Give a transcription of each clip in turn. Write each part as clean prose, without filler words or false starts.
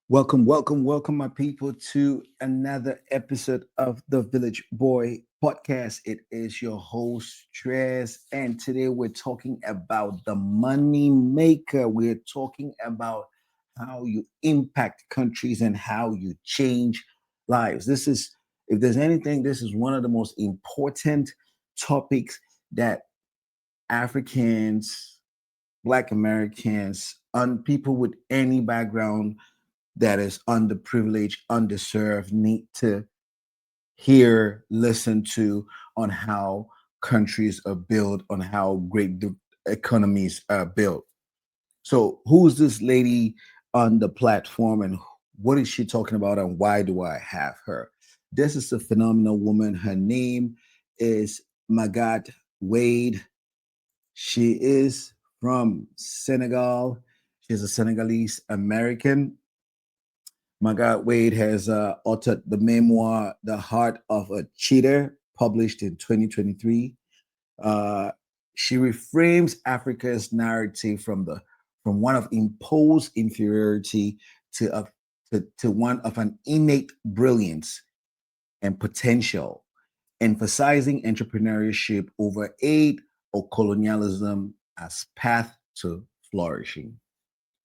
Welcome, my people, to another episode of the Village Boy podcast. It is your host, Trez, and today we're talking about the money maker. We're talking about how you impact countries and how you change lives. If there's anything, this is one of the most important topics that Africans, Black Americans, people with any background that is underprivileged, underserved, need to hear, listen to on how countries are built, on how great the economies are built. So, who's this lady on the platform and what is she talking about and why do I have her? This is a phenomenal woman. Her name is Magat Wade. She is from Senegal. She's a Senegalese American. Margaret Wade has authored the memoir "The Heart of a Cheater," published in 2023. Uh, she reframes Africa's narrative from one of imposed inferiority to one of an innate brilliance and potential, emphasizing entrepreneurship over aid or colonialism as path to flourishing.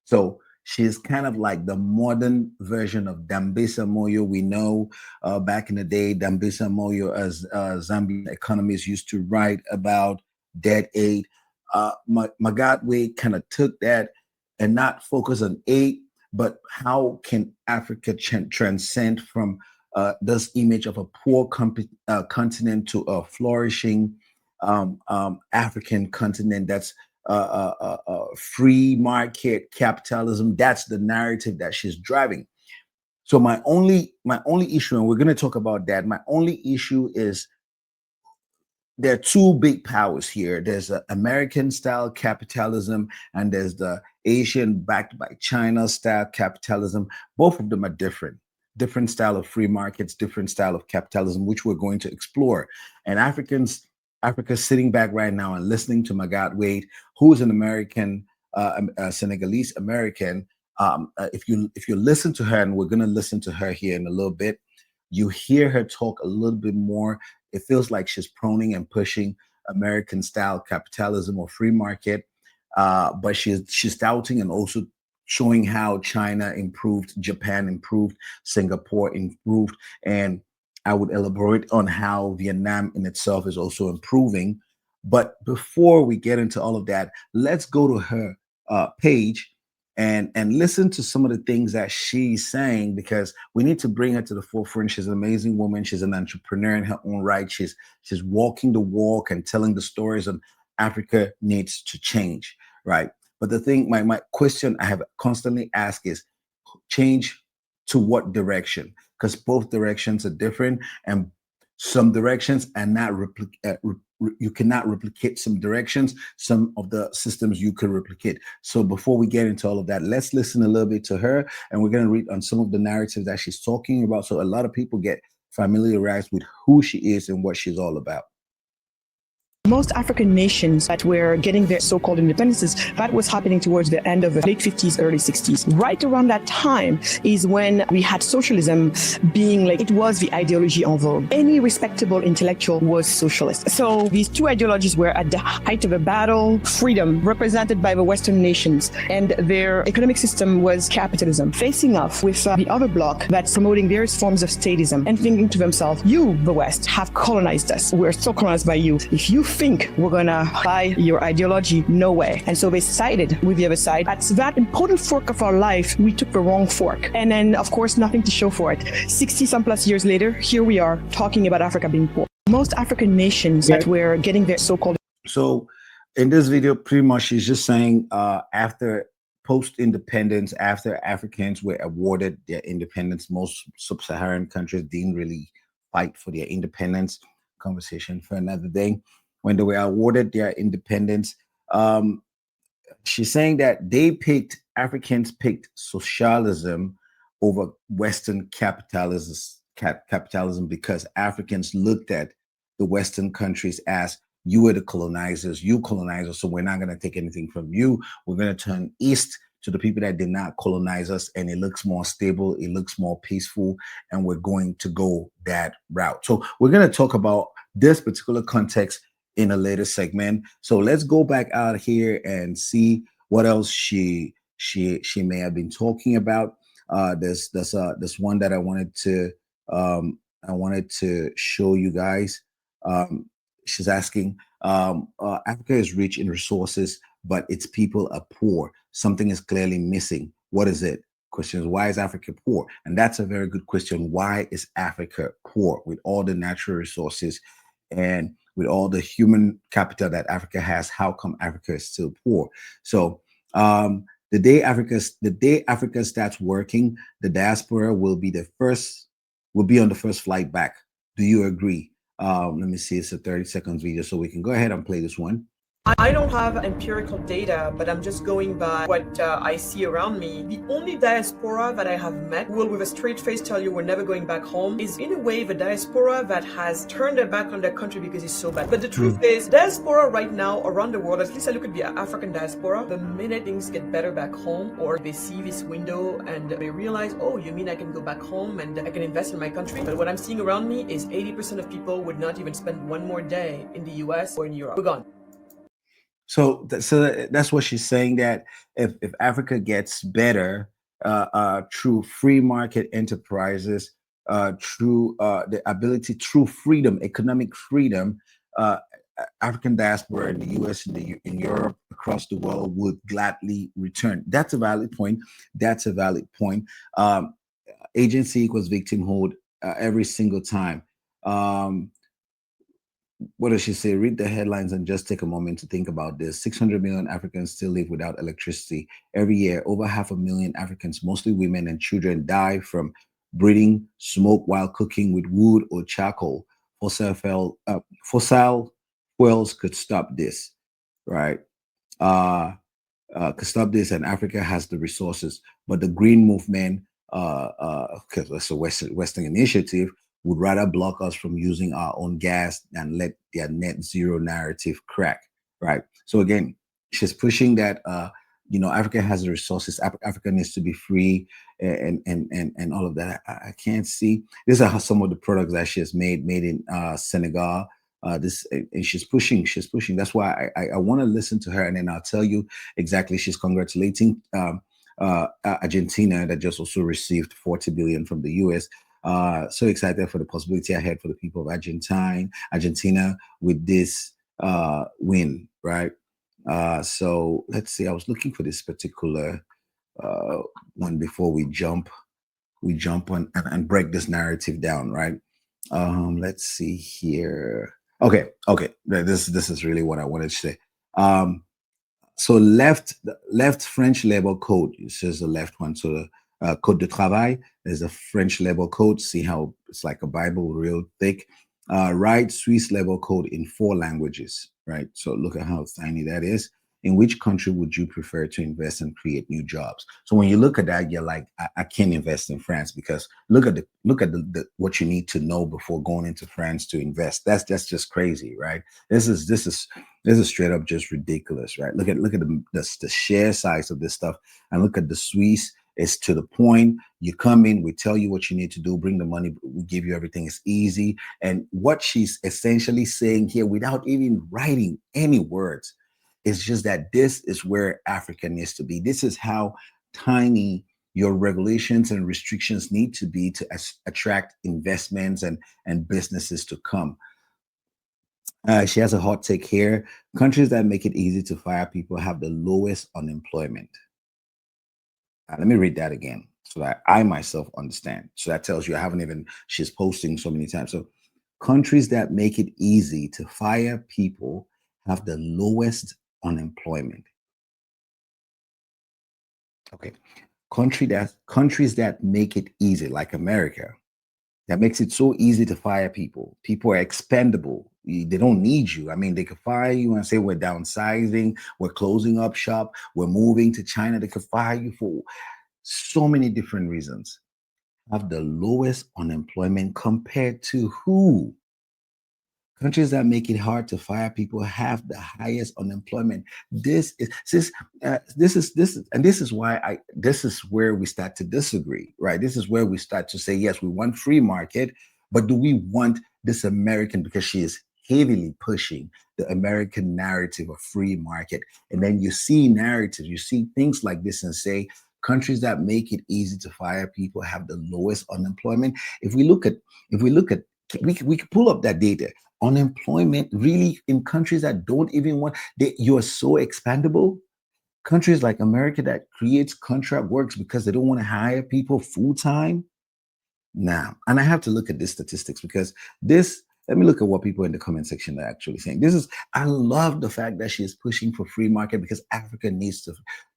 So she's kind of like the modern version of Dambisa Moyo. We know back in the day, Dambisa Moyo, as Zambian economists used to write about debt aid. Magatwe kind of took that and not focus on aid, but how can Africa transcend from this image of a poor continent to a flourishing African continent that's free market capitalism. That's the narrative that she's driving. So my only issue, and we're going to talk about that. My only issue is there are two big powers here. There's the American style capitalism, and there's the Asian backed by China style capitalism. Both of them are different style of free markets, different style of capitalism, which we're going to explore. And Africa sitting back right now and listening to Magat Wade, who is an American, Senegalese American. If you listen to her, and we're going to listen to her here in a little bit, you hear her talk a little bit more. It feels like she's proning and pushing American style capitalism or free market, but she's doubting and also showing how China improved, Japan improved, Singapore improved, and I would elaborate on how Vietnam in itself is also improving. But before we get into all of that, let's go to her page and listen to some of the things that she's saying, because we need to bring her to the forefront. She's an amazing woman. She's an entrepreneur in her own right. She's walking the walk and telling the stories, and Africa needs to change, right? But the thing, my question I have constantly asked is, change to what direction? Because both directions are different, and some directions are not you cannot replicate some directions. Some of the systems you could replicate. So before we get into all of that, let's listen a little bit to her, and we're going to read on some of the narratives that she's talking about, so a lot of people get familiarized with who she is and what she's all about. Most African nations that were getting their so-called independences, that was happening towards the end of the late 50s, early 60s. Right around that time is when we had socialism being like, it was the ideology en vogue. Any respectable intellectual was socialist. So these two ideologies were at the height of a battle. Freedom, represented by the Western nations, and their economic system was capitalism, facing off with the other bloc that's promoting various forms of statism and thinking to themselves, you, the West, have colonized us. We're still colonized by you. If you think we're gonna buy your ideology, no way. And so they sided with the other side. At that important fork of our life, we took the wrong fork. And then, of course, nothing to show for it. 60 some plus years later, here we are talking about Africa being poor. Most African nations that were getting their so-called... So in this video, pretty much she's just saying after post-independence, after Africans were awarded their independence, most sub-Saharan countries didn't really fight for their independence. Conversation for another day. When they were awarded their independence, she's saying that Africans picked socialism over Western capitalism because Africans looked at the Western countries as, you were the colonizers, you colonizers, so we're not going to take anything from you. We're going to turn east to the people that did not colonize us, and it looks more stable, it looks more peaceful, and we're going to go that route. So we're going to talk about this particular context in a later segment. So let's go back out here and see what else she may have been talking about. There's one that um, I wanted to show you guys. She's asking, Africa is rich in resources, but its people are poor. Something is clearly missing. What is it? Question is, why is Africa poor? And that's a very good question. Why is Africa poor with all the natural resources and with all the human capital that Africa has? How come Africa is still poor? So the day Africa starts working, the diaspora will be on the first flight back. Do you agree? Let me see. It's a 30 seconds video, so we can go ahead and play this one. I don't have empirical data, but I'm just going by what I see around me. The only diaspora that I have met who will with a straight face tell you we're never going back home is in a way the diaspora that has turned their back on their country because it's so bad. But the truth is, diaspora right now around the world, at least I look at the African diaspora, the minute things get better back home or they see this window and they realize, oh, you mean I can go back home and I can invest in my country? But what I'm seeing around me is 80% of people would not even spend one more day in the US or in Europe. We're gone. So that's what she's saying, that if Africa gets better through free market enterprises, through the ability, through freedom, economic freedom, uh, African diaspora in the U.S., in Europe, across the world would gladly return. That's a valid point. That's a valid point. Agency equals victimhood every single time. Um, what does she say? Read the headlines and just take a moment to think about this. 600 million Africans still live without electricity. Every year, over 500,000 Africans, mostly women and children, die from breathing smoke while cooking with wood or charcoal. Fossil fuels could stop this, right? Uh, could stop this, and Africa has the resources. But the Green Movement, because it's a Western initiative, would rather block us from using our own gas than let their net zero narrative crack. Right. So again, she's pushing that. Africa has the resources. Africa needs to be free, and all of that. I can't see. These are some of the products that she has made in Senegal. This and she's pushing. That's why I want to listen to her, and then I'll tell you exactly. She's congratulating Argentina, that just also received 40 billion from the US. So excited for the possibility ahead for the people of Argentina with this win, right? So let's see. I was looking for this particular one before we jump on and break this narrative down, right? Let's see here. Okay. This is really what I wanted to say. So left French labor code. It says the left one. So the Code de Travail. There's a French labor code. See how it's like a Bible, real thick. Right, Swiss labor code in 4 languages. Right. So look at how tiny that is. In which country would you prefer to invest and create new jobs? So when you look at that, you're like, I can't invest in France, because look at the what you need to know before going into France to invest. That's just crazy, right? This is straight up just ridiculous, right? Look at the share size of this stuff, and look at the Swiss. It's to the point. You come in, we tell you what you need to do, bring the money, we give you everything. It's easy. And what she's essentially saying here, without even writing any words, is just that this is where Africa needs to be. This is how tiny your regulations and restrictions need to be to attract investments and businesses to come. She has a hot take here. Countries that make it easy to fire people have the lowest unemployment. Let me read that again so that I myself understand. So that tells you she's posting so many times. So countries that make it easy to fire people have the lowest unemployment. Okay. Countries that make it easy, like America, that makes it so easy to fire people. People are expendable. They don't need you. I mean, they could fire you and say, we're downsizing, we're closing up shop, we're moving to China. They could fire you for so many different reasons. Have the lowest unemployment compared to who? Countries that make it hard to fire people have the highest unemployment. This is why I this is where we start to disagree, right? This is where we start to say, yes, we want free market, but do we want this American, because she is heavily pushing the American narrative of free market. And then you see narratives, you see things like this and say countries that make it easy to fire people have the lowest unemployment. If we look at we can pull up that data. Unemployment really in countries that don't even want you're so expandable. Countries like America that creates contract works because they don't want to hire people full time now. And I have to look at these statistics because this, let me look at what people in the comment section are actually saying. I love the fact that she is pushing for free market because Africa needs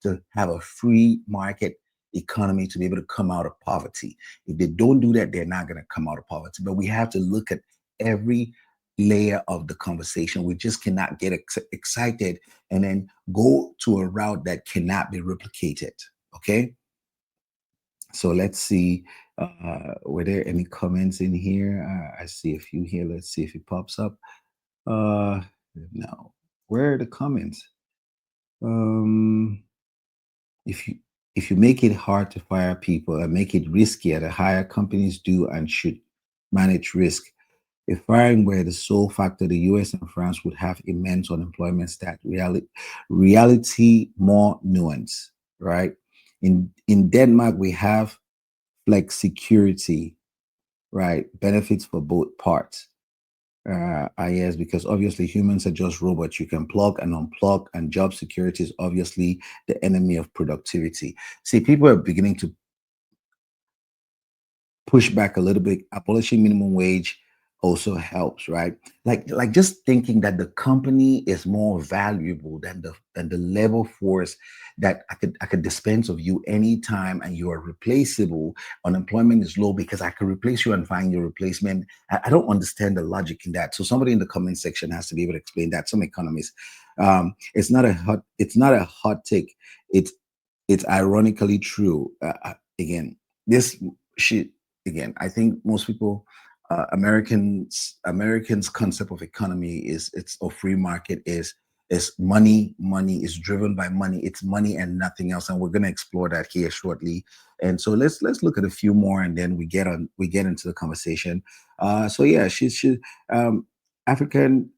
to have a free market economy to be able to come out of poverty. If they don't do that, they're not going to come out of poverty. But we have to look at every layer of the conversation. We just cannot get excited and then go to a route that cannot be replicated. Okay. So let's see. Were there any comments in here? I see a few here. Let's see if it pops up. Uh, no. Where are the comments? Um, if you if you make it hard to fire people and make it riskier, the higher companies do and should manage risk. If firing were the sole factor, the US and France would have immense unemployment stat. Reality more nuance, right? In Denmark, we have flex security, right? Benefits for both parts. Yes, because obviously humans are just robots. You can plug and unplug, and job security is obviously the enemy of productivity. See, people are beginning to push back a little bit. Abolishing minimum wage also helps, right? Like just thinking that the company is more valuable than the labor force that I could dispense of you anytime and you are replaceable. Unemployment is low because I could replace you and find your replacement. I don't understand the logic in that. So somebody in the comment section has to be able to explain that. Some economists. It's not a hot take. It's ironically true. Again, this she again. I think most people, Americans' concept of economy is it's a free market is money. Money is driven by money. It's money and nothing else. And we're going to explore that here shortly. And so let's look at a few more, and then we get into the conversation. So yeah, she's African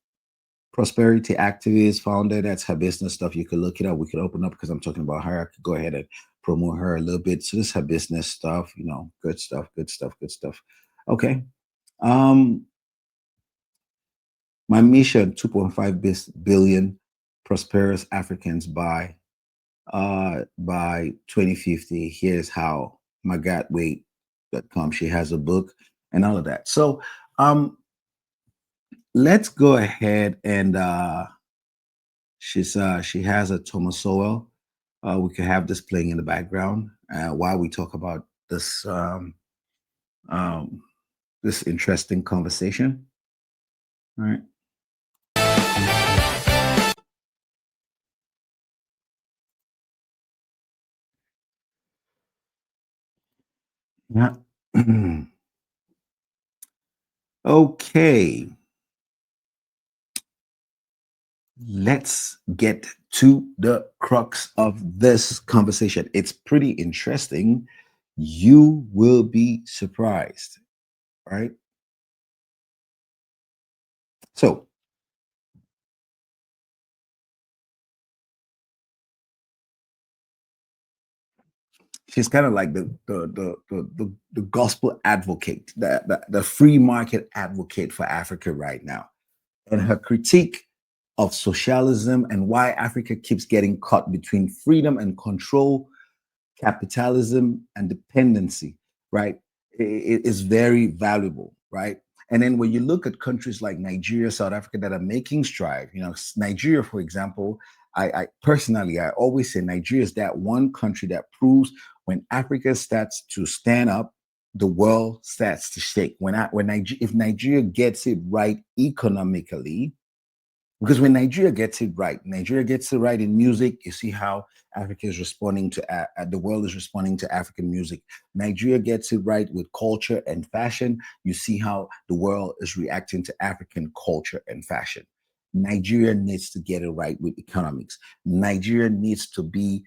prosperity activist, founder. That's her business stuff. You could look it up. We could open up because I'm talking about her. I could go ahead and promote her a little bit. So this is her business stuff, good stuff, good stuff, good stuff. Okay. Um, my mission, 2.5 billion prosperous Africans by 2050. Here's how magatweight.com. She has a book and all of that. So let's go ahead and she has a Thomas Sowell. We could have this playing in the background while we talk about um, this interesting conversation. All right. Yeah. Okay. Let's get to the crux of this conversation. It's pretty interesting. You will be surprised, right? So she's kind of like the gospel advocate, the free market advocate for Africa right now. And her critique of socialism and why Africa keeps getting caught between freedom and control, capitalism and dependency, right? It is very valuable, right? And then when you look at countries like Nigeria, South Africa that are making strides, Nigeria, for example, I personally, I always say Nigeria is that one country that proves when Africa starts to stand up, the world starts to shake. If Nigeria gets it right economically, Because when Nigeria gets it right, Nigeria gets it right in music. You see how Africa is responding to the world is responding to African music. Nigeria gets it right with culture and fashion. You see how the world is reacting to African culture and fashion. Nigeria needs to get it right with economics. Nigeria needs to be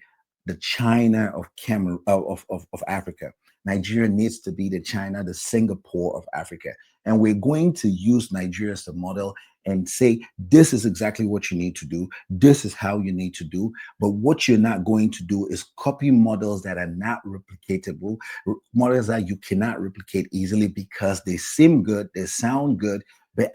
the China of Cameroon of Africa. Nigeria needs to be the China, the Singapore of Africa. And we're going to use Nigeria as a model and say, this is exactly what you need to do. This is how you need to do. But what you're not going to do is copy models that are not replicatable, models that you cannot replicate easily because they seem good, they sound good, but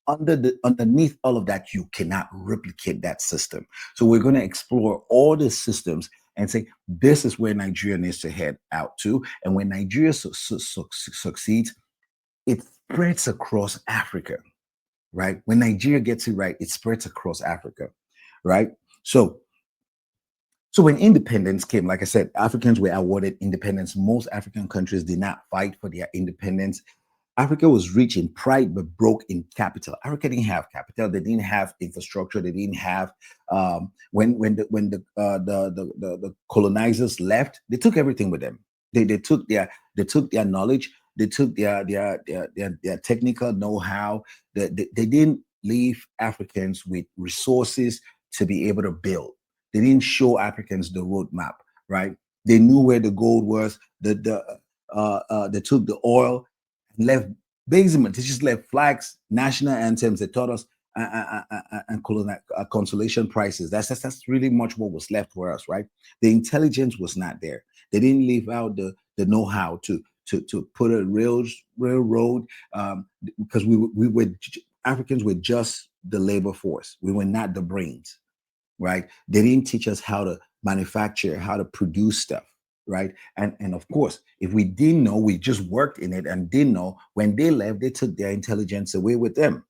underneath all of that, you cannot replicate that system. So we're going to explore all the systems and say, this is where Nigeria needs to head out to. And when Nigeria succeeds, it spreads across Africa, right? When Nigeria gets it right, it spreads across Africa, right? So, so when independence came, like I said, Africans were awarded independence. Most African countries did not fight for their independence. Africa was rich in pride but broke in capital. Africa didn't have capital. They didn't have infrastructure. They didn't have when the colonizers left, they took everything with them. They took their knowledge. They took their technical know-how. They didn't leave Africans with resources to be able to build. They didn't show Africans the roadmap, right? They knew where the gold was. They took the oil and left basement. They just left flags, national anthems. They taught us and consolation prizes. That's really much what was left for us, right? The intelligence was not there. They didn't leave out the know-how to put a railroad because we were Africans were just the labor force. We were not the brains, right? They didn't teach us how to manufacture, how to produce stuff, right? And of course, if we didn't know, we just worked in it and didn't know. When they left, they took their intelligence away with them,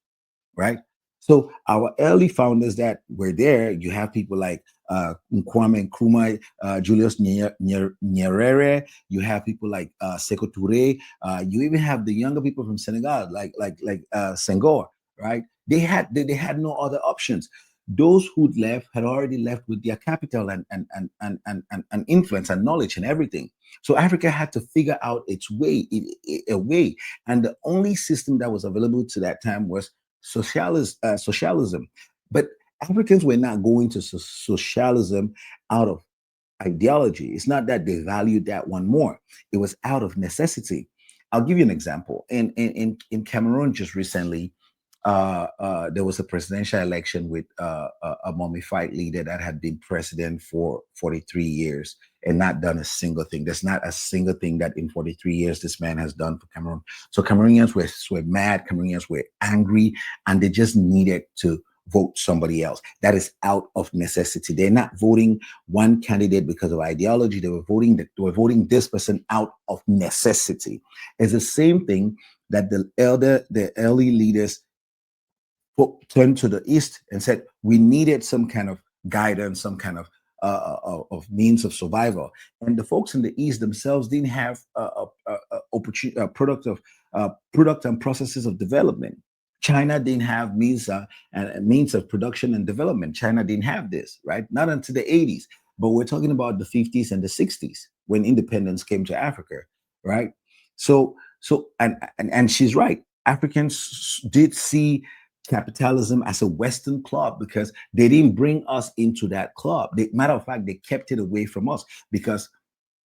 right? So our early founders that were there, you have people like Nkwame Nkrumah, Julius Nyerere. You have people like Sekou Touré. You even have the younger people from Senegal, like Senghor, right? They had no other options. Those who left had already left with their capital and influence and knowledge and everything. So Africa had to figure out its way, a way, and the only system that was available to that time was socialism. But Africans were not going to socialism out of ideology. It's not that they valued that one more. It was out of necessity. I'll give you an example. In Cameroon, just recently, there was a presidential election with a mummified leader that had been president for 43 years and not done a single thing. There's not a single thing that in 43 years this man has done for Cameroon. So Cameroonians were mad, Cameroonians were angry, and they just needed to vote somebody else. That is out of necessity. They're not voting one candidate because of ideology. They were voting this person out of necessity. It's the same thing that the early leaders turned to the east and said we needed some kind of guidance, some kind of means of survival. And the folks in the east themselves didn't have opportunity, product and processes of development. China didn't have and means of production and development. China didn't have this, right? Not until the 80s. But we're talking about the 50s and the 60s when independence came to Africa, right? So she's right. Africans did see capitalism as a Western club because they didn't bring us into that club. Matter of fact, they kept it away from us because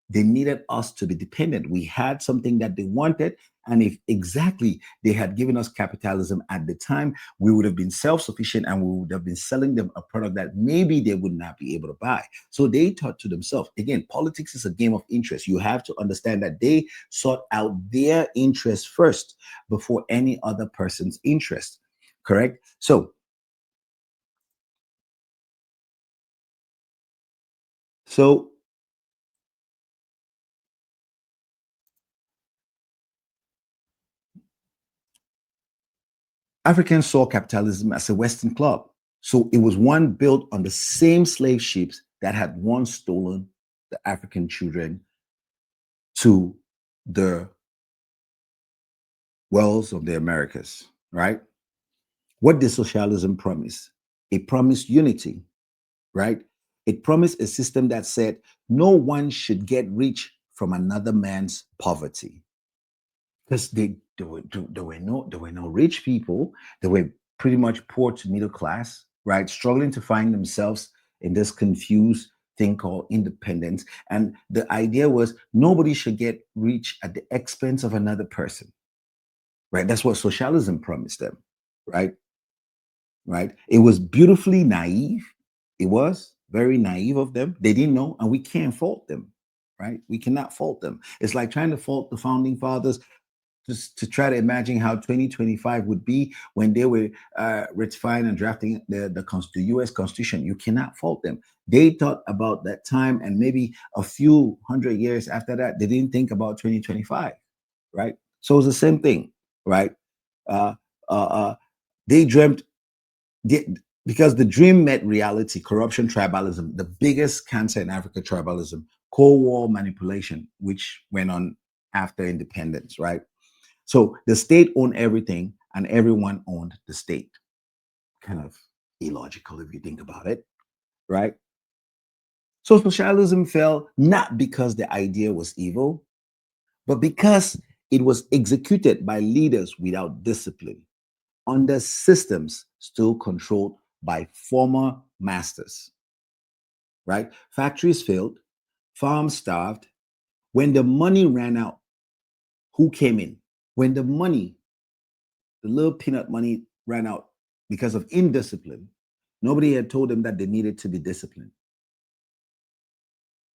they needed us to be dependent. We had something that they wanted. And if exactly they had given us capitalism at the time, we would have been self-sufficient and we would have been selling them a product that maybe they would not be able to buy. So they thought to themselves, again, politics is a game of interest. You have to understand that they sought out their interest first before any other person's interest. Correct? So Africans saw capitalism as a Western club. So it was one built on the same slave ships that had once stolen the African children to the wells of the Americas, right? What did socialism promise? It promised unity, right? It promised a system that said no one should get rich from another man's poverty. Because there were no rich people. They were pretty much poor to middle class, right? Struggling to find themselves in this confused thing called independence. And the idea was nobody should get rich at the expense of another person, right? That's what socialism promised them, right? Right? It was beautifully naive. It was very naive of them. They didn't know, and we can't fault them, right? We cannot fault them. It's like trying to fault the founding fathers just to try to imagine how 2025 would be when they were ratifying and drafting the U.S. Constitution. You cannot fault them. They thought about that time, and maybe a few hundred years after that, they didn't think about 2025, right? So it's the same thing, right? Uh, uh, uh, they dreamt the, because the dream met reality, corruption, tribalism, the biggest cancer in Africa, tribalism, Cold War manipulation, which went on after independence, right? So the state owned everything and everyone owned the state. Kind of illogical if you think about it, right? So socialism fell not because the idea was evil, but because it was executed by leaders without discipline under systems still controlled by former masters, right? Factories failed, farms starved. When the money ran out, who came in? When the little peanut money ran out because of indiscipline, nobody had told them that they needed to be disciplined.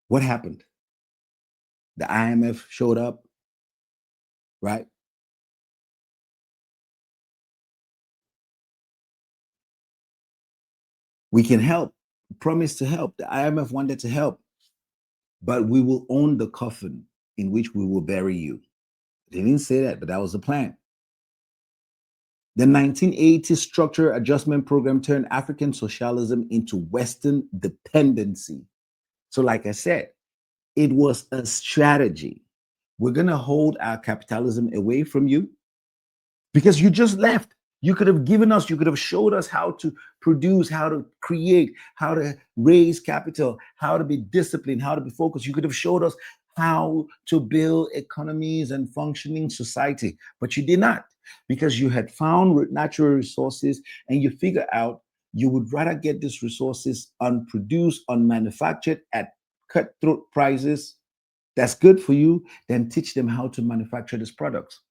What happened? The IMF showed up, right? We can help, promise to help. The IMF wanted to help, but we will own the coffin in which we will bury you. They didn't say that, but that was the plan. The 1980 Structure Adjustment Program turned African socialism into Western dependency. So, like I said, it was a strategy. We're going to hold our capitalism away from you because you just left. You could have given us, you could have showed us how to produce, how to create, how to raise capital, how to be disciplined, how to be focused. You could have showed us how to build economies and functioning society, but you did not because you had found natural resources and you figure out you would rather get these resources unproduced, unmanufactured at cutthroat prices. That's good for you. Then teach them how to manufacture these products.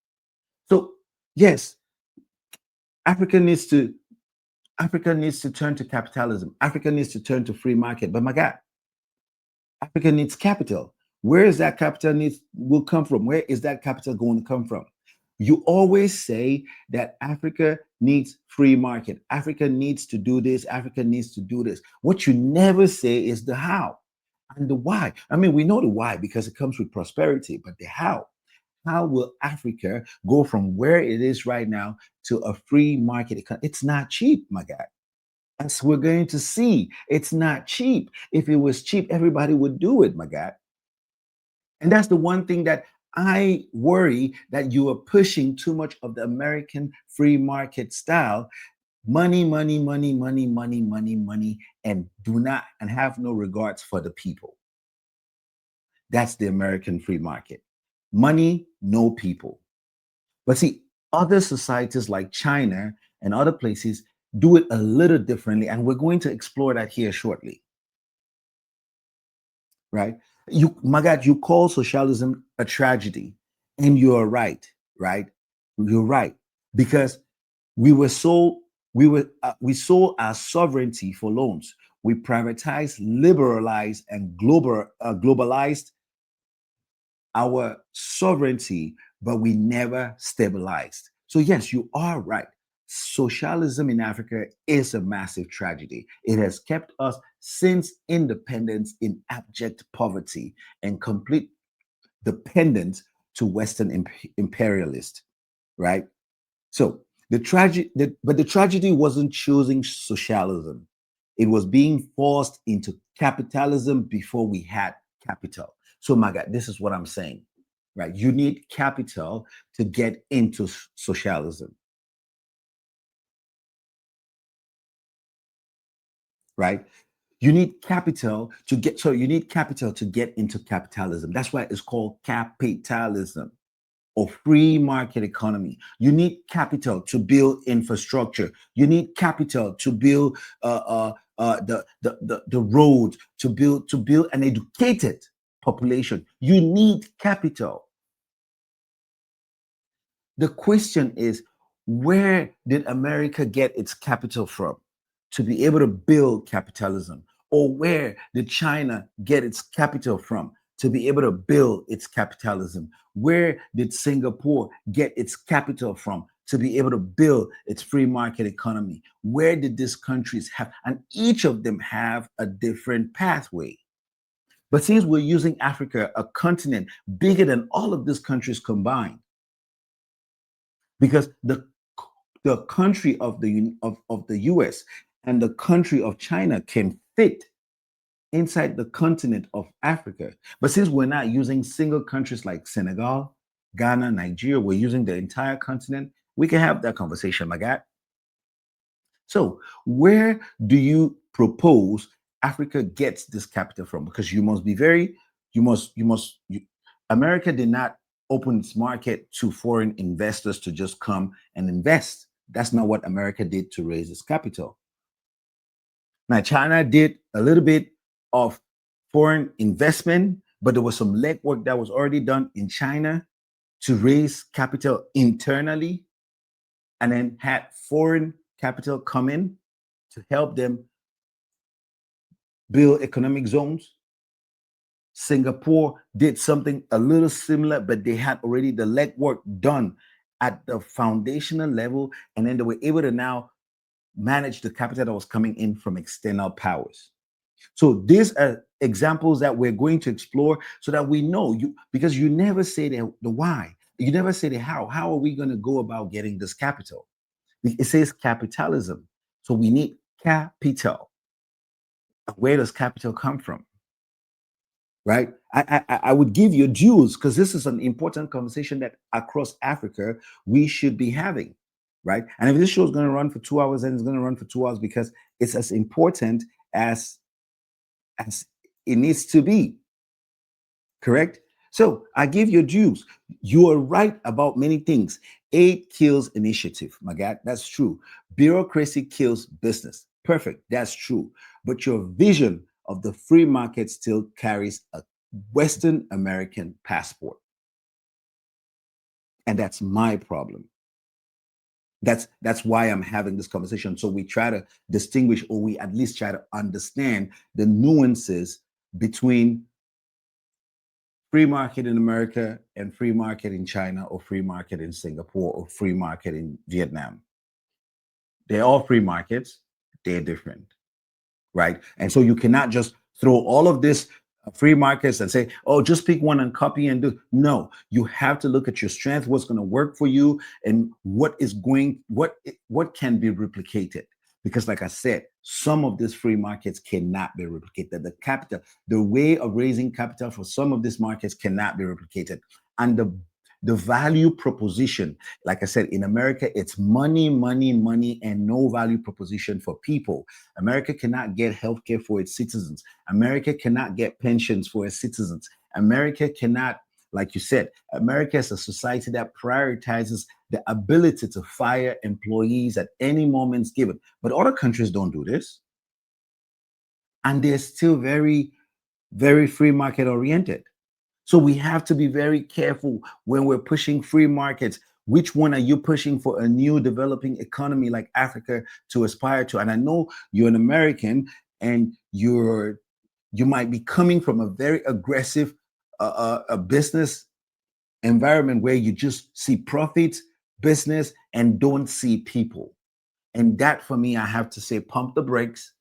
So yes, Africa needs to Africa needs to turn to capitalism. Africa needs to turn to free market. But my God, Africa needs capital. Where is that capital needs will come from? Where is that capital going to come from? You always say that Africa needs free market. Africa needs to do this. Africa needs to do this. What you never say is the how and the why. I mean, we know the why because it comes with prosperity, but the how. How will Africa go from where it is right now to a free market economy? It's not cheap, my guy. As we're going to see, it's not cheap. If it was cheap, everybody would do it, my guy. And that's the one thing that I worry that you are pushing too much of the American free market style. Money, money, money, money, money, money, money, and do not and have no regards for the people. That's the American free market. Money, no people. But see, other societies like China and other places do it a little differently, and we're going to explore that here shortly, right? My God, you call socialism a tragedy, and you're right, right? You're right because we were so we sold our sovereignty for loans. We privatized, liberalized, and globalized our sovereignty, but we never stabilized. So, yes, you are right. Socialism in Africa is a massive tragedy. It has kept us since independence in abject poverty and complete dependence to Western imperialists, right? So but the tragedy wasn't choosing socialism. It was being forced into capitalism before we had capital. So my God, this is what I'm saying, right? You need capital to get into socialism. right? You need capital to get, so you need capital to get into capitalism. That's why it's called capitalism or free market economy. You need capital to build infrastructure. You need capital to build the roads, to build an educated population. You need capital. The question is, where did America get its capital from to be able to build capitalism? Or where did China get its capital from to be able to build its capitalism? Where did Singapore get its capital from to be able to build its free market economy? Where did these countries have? And each of them have a different pathway. But since we're using Africa, a continent bigger than all of these countries combined, because the country of the US and the country of China can fit inside the continent of Africa. But since we're not using single countries like Senegal, Ghana, Nigeria, we're using the entire continent, we can have that conversation, my guy. So where do you propose Africa gets this capital from? Because you must be very, America did not open its market to foreign investors to just come and invest. That's not what America did to raise its capital. Now, China did a little bit of foreign investment, but there was some legwork that was already done in China to raise capital internally, and then had foreign capital come in to help them build economic zones. Singapore did something a little similar, but they had already the legwork done at the foundational level, and then they were able to now manage the capital that was coming in from external powers. So these are examples that we're going to explore so that we know you, because you never say the why, you never say the how. How are we going to go about getting this capital? It says capitalism. So we need capital. Where does capital come from? Right? I would give you dues because this is an important conversation that across Africa we should be having. Right? And if this show is going to run for 2 hours, then it's going to run for 2 hours because it's as important as it needs to be. Correct? So I give you dues. You are right about many things. Aid kills initiative, my God. That's true. Bureaucracy kills business. Perfect. That's true. But your vision of the free market still carries a Western American passport. And that's my problem. That's why I'm having this conversation. So we try to distinguish, or we at least try to understand the nuances between free market in America and free market in China, or free market in Singapore, or free market in Vietnam. They're all free markets. They're different, right? And so you cannot just throw all of this free markets and say, oh, just pick one and copy and do. No, you have to look at your strength, what's going to work for you, and what can be replicated. Because like I said, some of these free markets cannot be replicated. The way of raising capital for some of these markets cannot be replicated. And the value proposition, like I said, in America, it's money, money, money, and no value proposition for people. America cannot get healthcare for its citizens. America cannot get pensions for its citizens. America cannot, like you said, America is a society that prioritizes the ability to fire employees at any moment given. But other countries don't do this. And they're still very, very free market oriented. So we have to be very careful when we're pushing free markets. Which one are you pushing for a new developing economy like Africa to aspire to? And I know you're an American, and you might be coming from a very aggressive a business environment where you just see profits, business, and don't see people. And that, for me, I have to say, pump the brakes.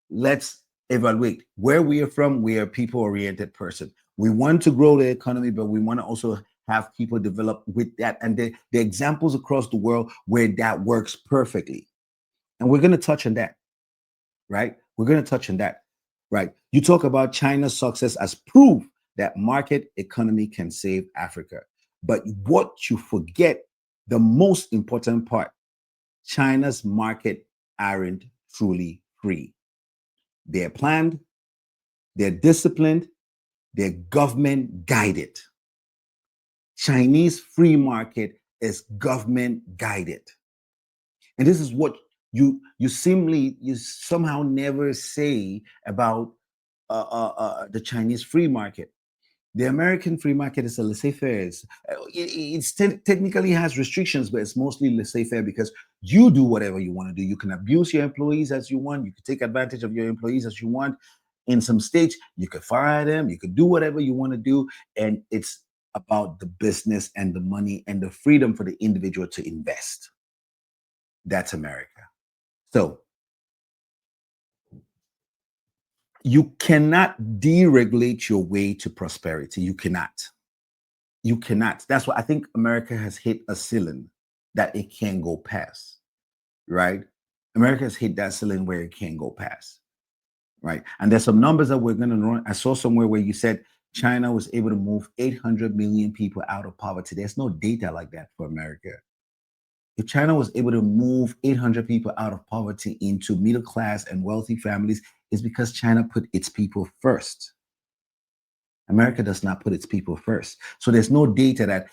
Let's evaluate where we are from. We are a people-oriented person. We want to grow the economy, but we want to also have people develop with that. And the examples across the world where that works perfectly. And we're going to touch on that, right? We're going to touch on that, right? You talk about China's success as proof that market economy can save Africa. But what you forget, the most important part, China's market aren't truly free. they're planned, they're disciplined, they're government guided. Chinese free market is government guided. And this is what you somehow never say about the Chinese free market. The American free market is a laissez-faire. Technically has restrictions, but it's mostly laissez-faire because you do whatever you want to do. You can abuse your employees as you want. You can take advantage of your employees as you want. In some states, you could fire them. You could do whatever you want to do. And it's about the business and the money and the freedom for the individual to invest. That's America. So you cannot deregulate your way to prosperity. You cannot. You cannot. That's why I think America has hit a ceiling that it can't go past, right? America has hit that ceiling where it can't go past, right? And there's some numbers that we're going to run. I saw somewhere where you said China was able to move 800 million people out of poverty. There's no data like that for America. If China was able to move 800 people out of poverty into middle class and wealthy families, it's because China put its people first. America does not put its people first. So there's no data that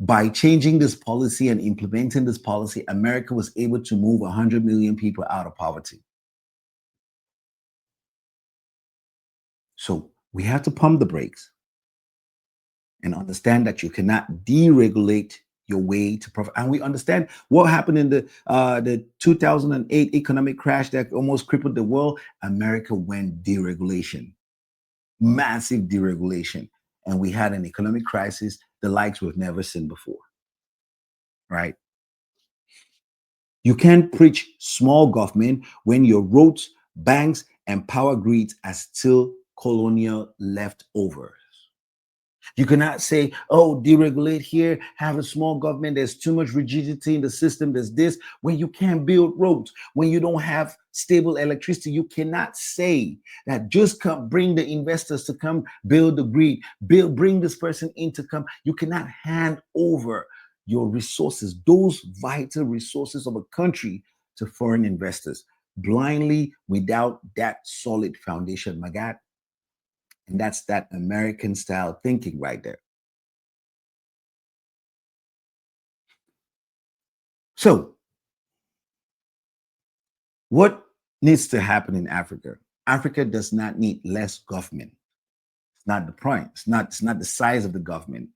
by changing this policy and implementing this policy, America was able to move 100 million people out of poverty. So we have to pump the brakes and understand that you cannot deregulate your way to profit. And we understand what happened in the 2008 economic crash that almost crippled the world. America went deregulation. Massive deregulation, and we had an economic crisis the likes we've never seen before, right? You can't preach small government when your roads, banks, and power grids are still colonial leftovers. You cannot say, oh, deregulate here, have a small government, there's too much rigidity in the system, there's this, when you can't build roads, when you don't have stable electricity. You cannot say that just come bring the investors to come build the grid, bring this person in to come. You cannot hand over your resources, those vital resources of a country, to foreign investors blindly without that solid foundation, my God. And that's that American style thinking right there. So, what needs to happen in Africa? Africa does not need less government. It's not the point. It's not the size of the government.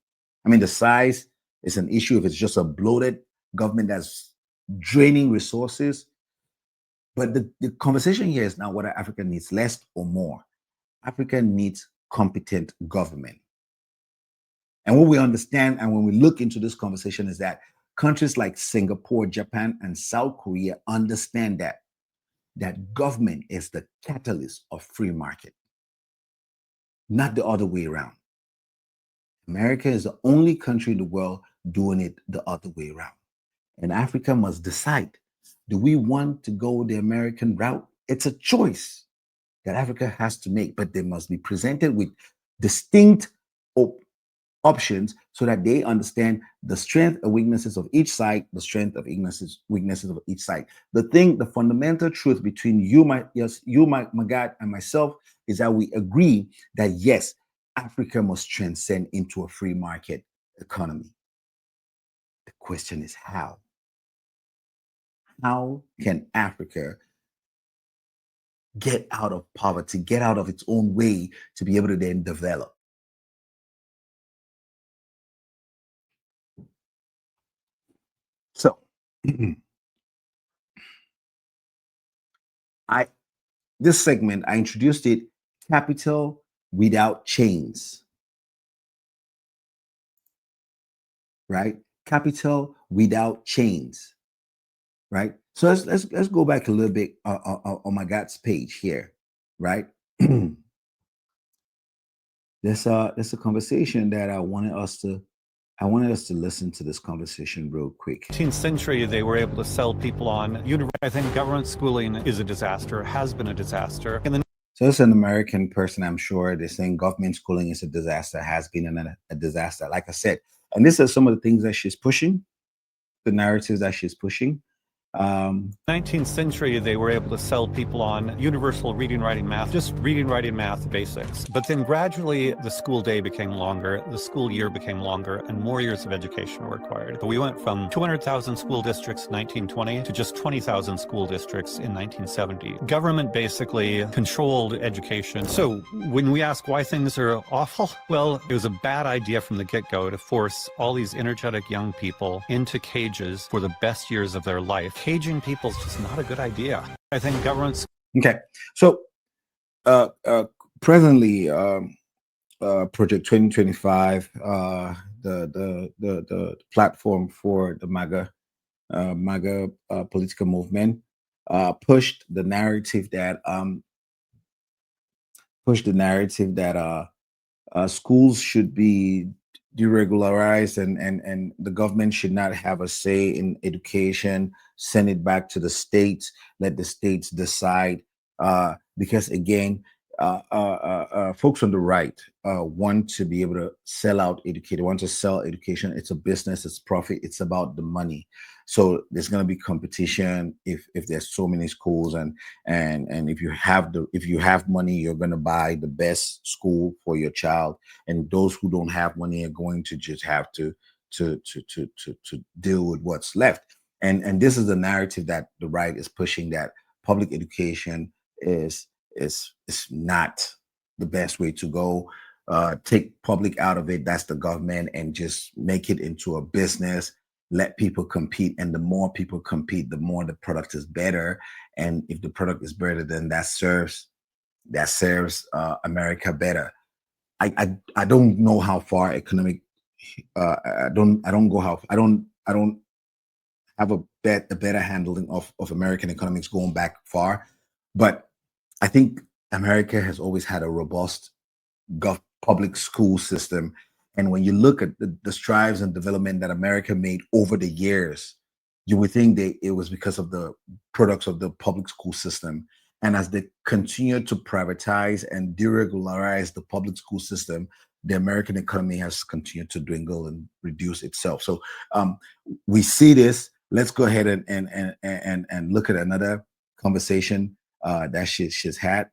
I mean, the size is an issue if it's just a bloated government that's draining resources. But the conversation here is not whether Africa needs less or more. Africa needs competent government. And what we understand, and when we look into this conversation, is that countries like Singapore, Japan, and South Korea understand that government is the catalyst of free market, not the other way around. America is the only country in the world doing it the other way around. And Africa must decide, do we want to go the American route? It's a choice that Africa has to make, but they must be presented with distinct options so that they understand the strength and weaknesses of each side, the strength of weaknesses of each side. The fundamental truth between my God, and myself is that we agree that yes, Africa must transcend into a free market economy. The question is how? How can Africa get out of poverty, get out of its own way to be able to then develop? So, this segment, I introduced it, Capital Without Chains. Right? Capital without chains. Right? So let's go back a little bit on my God's page here, right? There's a conversation that I wanted us to listen to this conversation real quick. 18th century, they were able to sell people on. I think government schooling is a disaster, has been a disaster. So it's an American person, I'm sure. They're saying government schooling is a disaster, has been a disaster. Like I said, and these are some of the things that she's pushing, the narratives that she's pushing. Um, 19th century, they were able to sell people on universal reading, writing, math, just reading, writing, math basics. But then gradually the school day became longer, the school year became longer, and more years of education were required. We went from 200,000 school districts in 1920 to just 20,000 school districts in 1970. Government basically controlled education. So when we ask why things are awful, well, it was a bad idea from the get-go to force all these energetic young people into cages for the best years of their life. Caging people is just not a good idea. I think governments. okay, so presently, Project 2025, the platform for the MAGA political movement, pushed the narrative that schools should be deregularized, and the government should not have a say in education. Send it back to the states. Let the states decide. Because again, folks on the right want to be able to sell out education. Want to sell education. It's a business. It's profit. It's about the money. So there's going to be competition if there's so many schools, and if you have money, you're going to buy the best school for your child, and those who don't have money are going to just have to deal with what's left. And this is the narrative that the right is pushing, that public education is not the best way to go. Take public out of it, that's the government, and just make it into a business. Let people compete, and the more people compete, the more the product is better. And if the product is better, then that serves America better. I don't know how far economic. I don't have a better handling of American economics going back far, but I think America has always had a robust public school system. And when you look at the strides and development that America made over the years, you would think that it was because of the products of the public school system. And as they continue to privatize and deregularize the public school system, the American economy has continued to dwindle and reduce itself. So we see this. Let's go ahead and look at another conversation that she's had.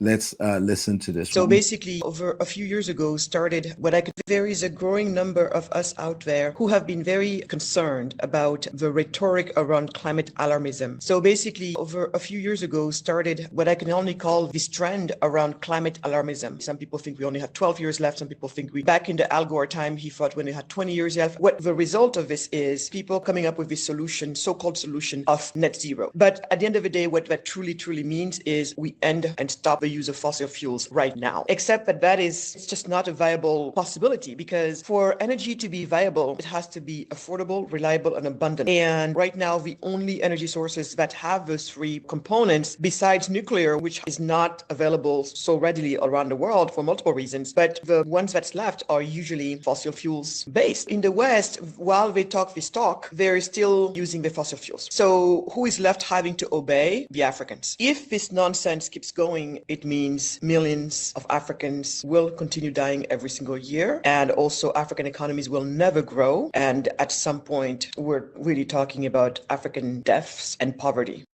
Let's listen to this So one. basically, over a few years ago, started what I could. There is a growing number of us out there who have been very concerned about the rhetoric around climate alarmism. So basically, over a few years ago, started what I can only call this trend around climate alarmism. Some people think we only have 12 years left. Some people think back in the Al Gore time, he thought when we had 20 years left. What the result of this is people coming up with this solution, so-called solution of net zero. But at the end of the day, what that truly means is we end and stop the use of fossil fuels right now. Except that it's just not a viable possibility, because for energy to be viable, it has to be affordable, reliable, and abundant. And right now, the only energy sources that have those three components, besides nuclear, which is not available so readily around the world for multiple reasons, but the ones that's left are usually fossil fuels based. In the West, while they talk this talk, they're still using the fossil fuels. So who is left having to obey? The Africans. If this nonsense keeps going, it means millions of Africans will continue dying every single year, and also African economies will never grow. And at some point, we're really talking about African deaths and poverty.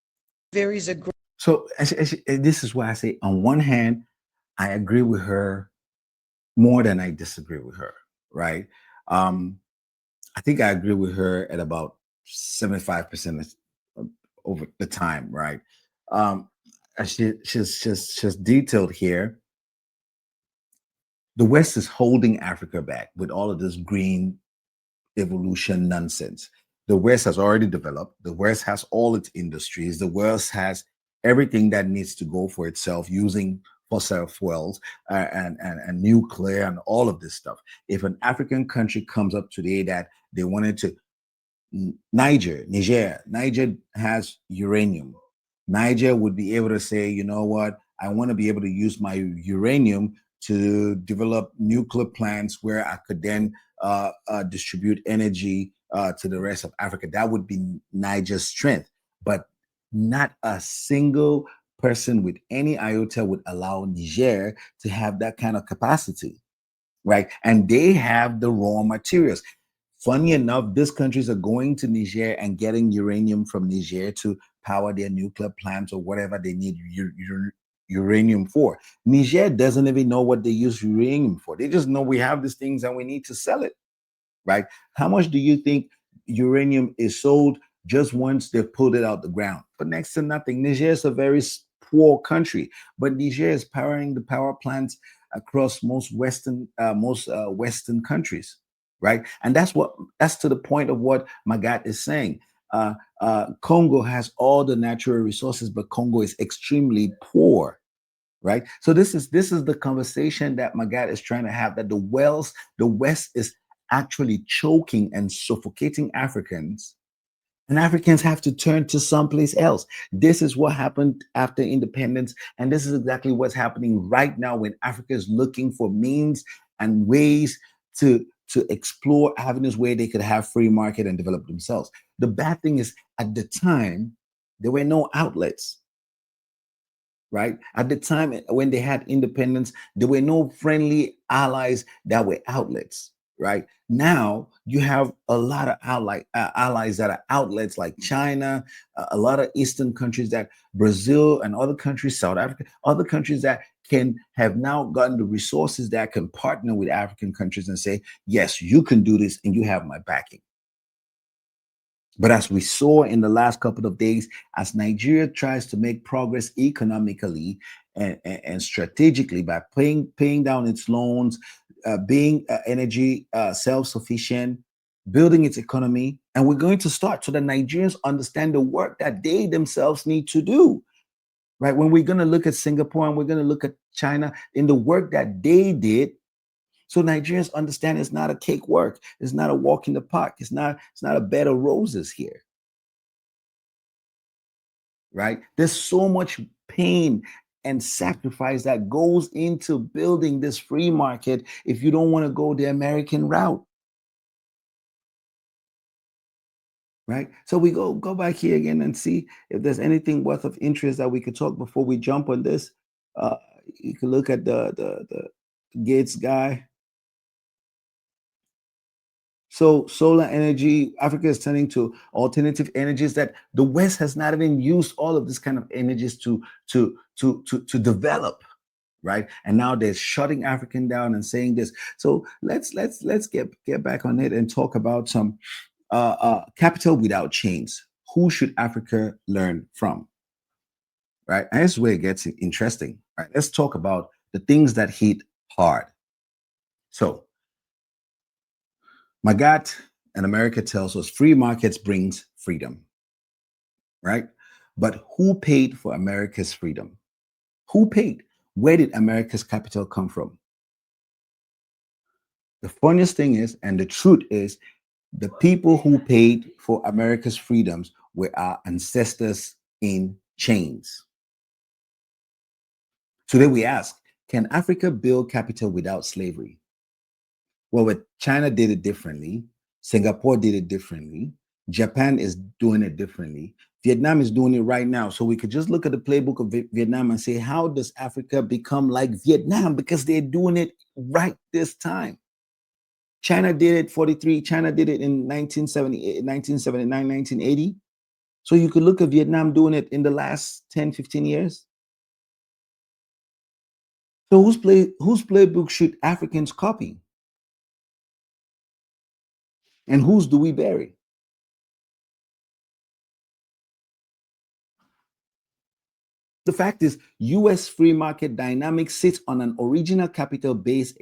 There is a So this is why I say, on one hand, I agree with her more than I disagree with her, right? I think I agree with her at about 75% over the time, right? She's detailed here. The West is holding Africa back with all of this green evolution nonsense. The West has already developed. The West has all its industries. The West has everything that needs to go for itself using fossil fuels and nuclear and all of this stuff. If an African country comes up today that they wanted to, Niger has uranium. Niger would be able to say, you know what, I want to be able to use my uranium to develop nuclear plants where I could then distribute energy to the rest of Africa. That would be Niger's strength. But not a single person with any iota would allow Niger to have that kind of capacity. right? And they have the raw materials. Funny enough, these countries are going to Niger and getting uranium from Niger to power their nuclear plants or whatever they need uranium for. Niger doesn't even know what they use uranium for. They just know we have these things and we need to sell it, right? How much do you think uranium is sold just once they've pulled it out the ground? For next to nothing. Niger is a very poor country, but Niger is powering the power plants across most Western countries, right? And that's to the point of what Magat is saying. Congo has all the natural resources, but Congo is extremely poor, right? So this is the conversation that Magat is trying to have, that the West is actually choking and suffocating Africans, and Africans have to turn to someplace else. This is what happened after independence, and this is exactly what's happening right now when Africa is looking for means and ways to explore avenues where they could have free market and develop themselves. The bad thing is, at the time, there were no outlets, right? At the time when they had independence, there were no friendly allies that were outlets, right? Now you have a lot of allies that are outlets, like China, a lot of Eastern countries, that Brazil and other countries, South Africa, other countries that can have now gotten the resources that can partner with African countries and say, yes, you can do this and you have my backing. But as we saw in the last couple of days, as Nigeria tries to make progress economically and strategically by paying down its loans, being energy self-sufficient, building its economy, and we're going to start so that Nigerians understand the work that they themselves need to do. Right? When we're going to look at Singapore and we're going to look at China in the work that they did, so Nigerians understand it's not a cakewalk. It's not a walk in the park. It's not a bed of roses here. Right? There's so much pain and sacrifice that goes into building this free market if you don't want to go the American route. Right? So we go back here again and see if there's anything worth of interest that we could talk before we jump on this. Uh, you can look at the Gates guy. So solar energy, Africa is turning to alternative energies that the West has not even used all of this kind of energies to develop, right? And now they're shutting African down and saying this. So let's get back on it and talk about some capital without chains. Who should Africa learn from, right? And that's where it gets interesting, right? Let's talk about the things that hit hard. So Magat and America tells us free markets brings freedom, right? But who paid for America's freedom? Who paid? Where did America's capital come from? The funniest thing is, and the truth is, the people who paid for America's freedoms were our ancestors in chains. Today we ask, can Africa build capital without slavery? Well, China did it differently. Singapore did it differently. Japan is doing it differently. Vietnam is doing it right now. So we could just look at the playbook of Vietnam and say, how does Africa become like Vietnam? Because they're doing it right this time. China did it 43. China did it in 1978, 1979, 1980. So you could look at Vietnam doing it in the last 10, 15 years. So whose playbook should Africans copy? And whose do we bury? The fact is, US free market dynamics sits on an original capital base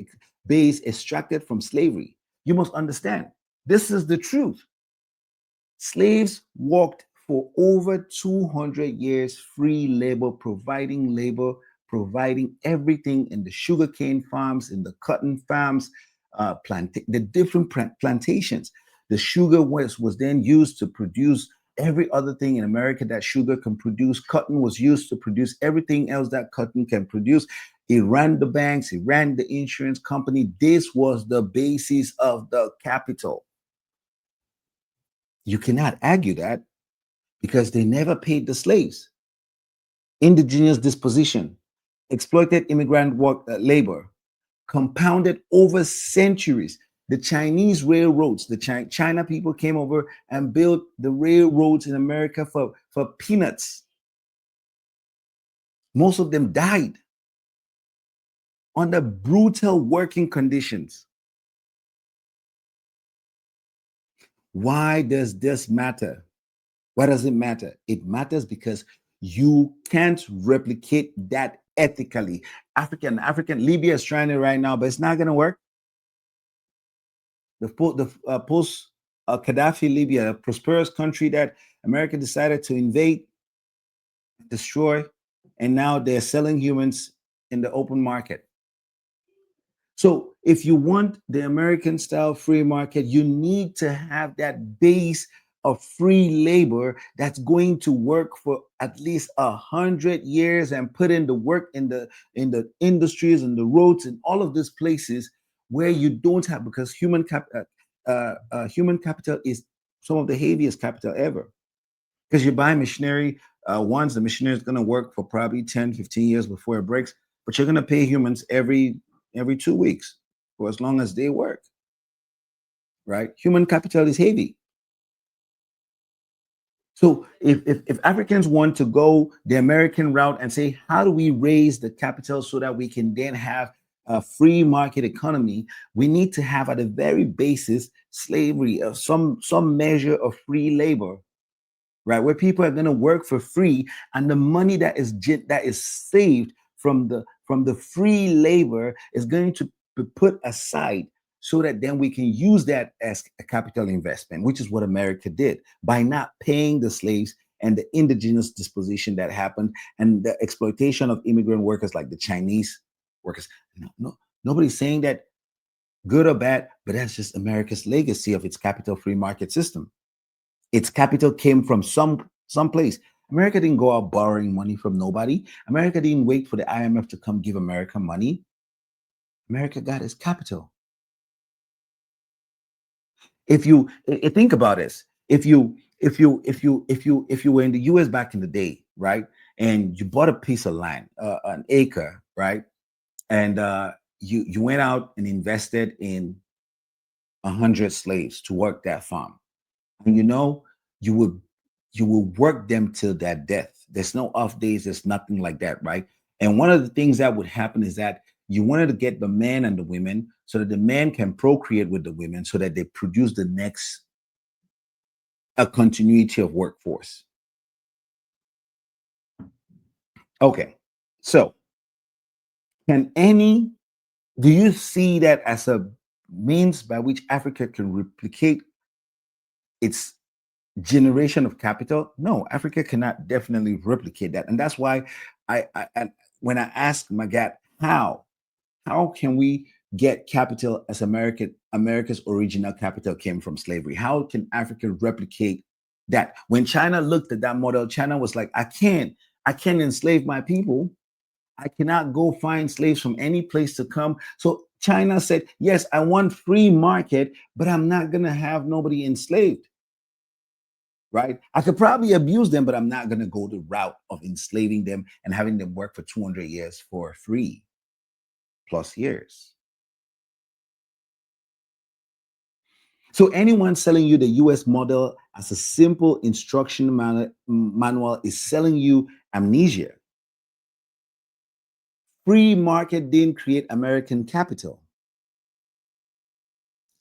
extracted from slavery. You must understand, this is the truth. Slaves worked for over 200 years, free labor, providing everything in the sugarcane farms, in the cotton farms, the different plantations. The sugar was then used to produce every other thing in America that sugar can produce. Cotton was used to produce everything else that cotton can produce. It ran the banks, it ran the insurance company. This was the basis of the capital. You cannot argue that because they never paid the slaves. Indigenous disposition, exploited immigrant labor, compounded over centuries. The Chinese railroads, the China people came over and built the railroads in America for peanuts. Most of them died under brutal working conditions. Why does this matter? Why does it matter? It matters because you can't replicate that ethically. African Libya is trying it right now, but it's not going to work. The post Gaddafi Libya, a prosperous country that America decided to invade, destroy, and now they're selling humans in the open market. So if you want the American style free market, you need to have that base of free labor that's going to work for at least 100 years and put in the work in the industries and the roads and all of these places where you don't have, because human capital is some of the heaviest capital ever. Because you buy machinery once, the machinery is going to work for probably 10, 15 years before it breaks, but you're going to pay humans every 2 weeks for as long as they work, right? Human capital is heavy. So if Africans want to go the American route and say, how do we raise the capital so that we can then have a free market economy, we need to have at the very basis slavery, of some measure of free labor, right? Where people are going to work for free, and the money that is saved from the free labor is going to be put aside so that then we can use that as a capital investment, which is what America did by not paying the slaves and the indigenous disposition that happened and the exploitation of immigrant workers like the Chinese workers. Nobody's saying that good or bad, but that's just America's legacy of its capital free market system. Its capital came from some place. America didn't go out borrowing money from nobody. America didn't wait for the IMF to come give America money. America got its capital. If you think about this, if you were in the US back in the day, right, and you bought a piece of land, an acre, right, and you went out and invested in 100 slaves to work that farm, and you would work them till their death. There's no off days. There's nothing like that, right? And one of the things that would happen is that you wanted to get the men and the women so that the men can procreate with the women so that they produce the next a continuity of workforce. Okay, so do you see that as a means by which Africa can replicate its generation of capital? No, Africa cannot definitely replicate that. And that's why I when I asked Magat, how can we get capital as America's original capital came from slavery? How can Africa replicate that? When China looked at that model, China was like, I can't enslave my people. I cannot go find slaves from any place to come. So China said, yes, I want free market, but I'm not going to have nobody enslaved. Right? I could probably abuse them, but I'm not going to go the route of enslaving them and having them work for 200 years for free plus years. So anyone selling you the US model as a simple instruction manual is selling you amnesia. Free market didn't create American capital.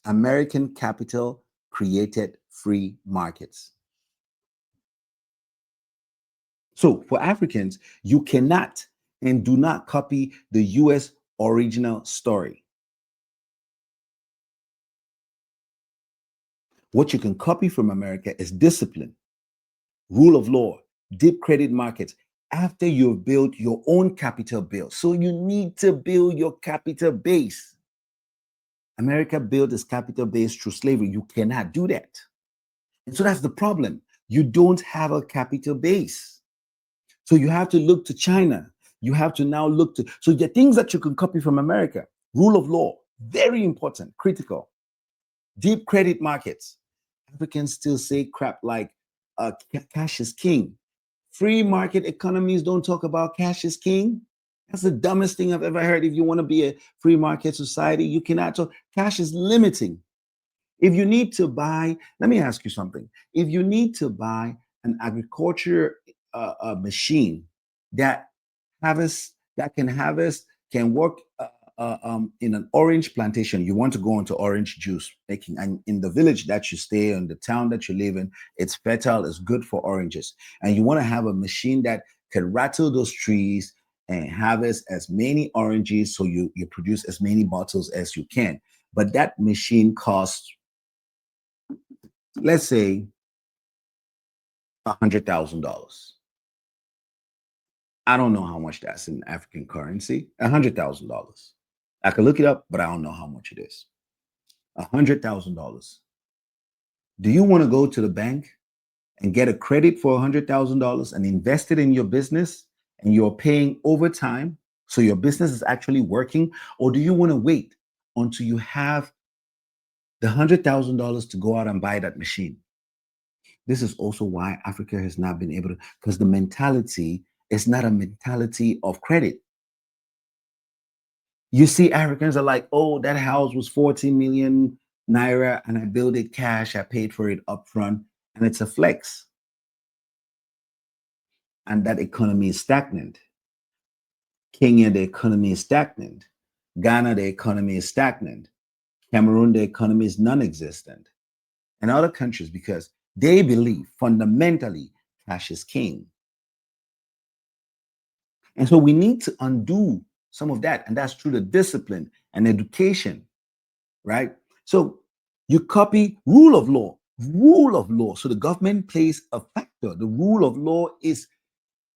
American capital created free markets. So for Africans, you cannot and do not copy the US original story. What you can copy from America is discipline, rule of law, deep credit markets, after you've built your own capital base. So you need to build your capital base. America built its capital base through slavery. You cannot do that. And so that's the problem. You don't have a capital base. So you have to look to China. You have to now look to, so the things that you can copy from America, rule of law, very important, critical. Deep credit markets. Africans still say crap like cash is king. Free market economies don't talk about cash is king. That's the dumbest thing I've ever heard. If you want to be a free market society, you cannot. So cash is limiting. If you need to buy, let me ask you something. If you need to buy an agriculture machine that can harvest, can work in an orange plantation, you want to go into orange juice making, and in the village that you stay in, the town that you live in, it's fertile, it's good for oranges, and you want to have a machine that can rattle those trees and harvest as many oranges, so you produce as many bottles as you can. But that machine costs, let's say, $100,000. I don't know how much that's in African currency. $100,000. I could look it up, but I don't know how much it is. $100,000. Do you want to go to the bank and get a credit for $100,000 and invest it in your business, and you're paying overtime so your business is actually working? Or do you want to wait until you have the $100,000 to go out and buy that machine? This is also why Africa has not been able to, because the mentality is not a mentality of credit. You see, Africans are like, oh, that house was 40 million naira and I built it cash, I paid for it upfront, and it's a flex. And that economy is stagnant. Kenya, the economy is stagnant. Ghana, the economy is stagnant. Cameroon, the economy is non-existent. And other countries, because they believe fundamentally cash is king. And so we need to undo some of that. And that's through the discipline and education, right? So you copy rule of law, rule of law. So the government plays a factor. The rule of law is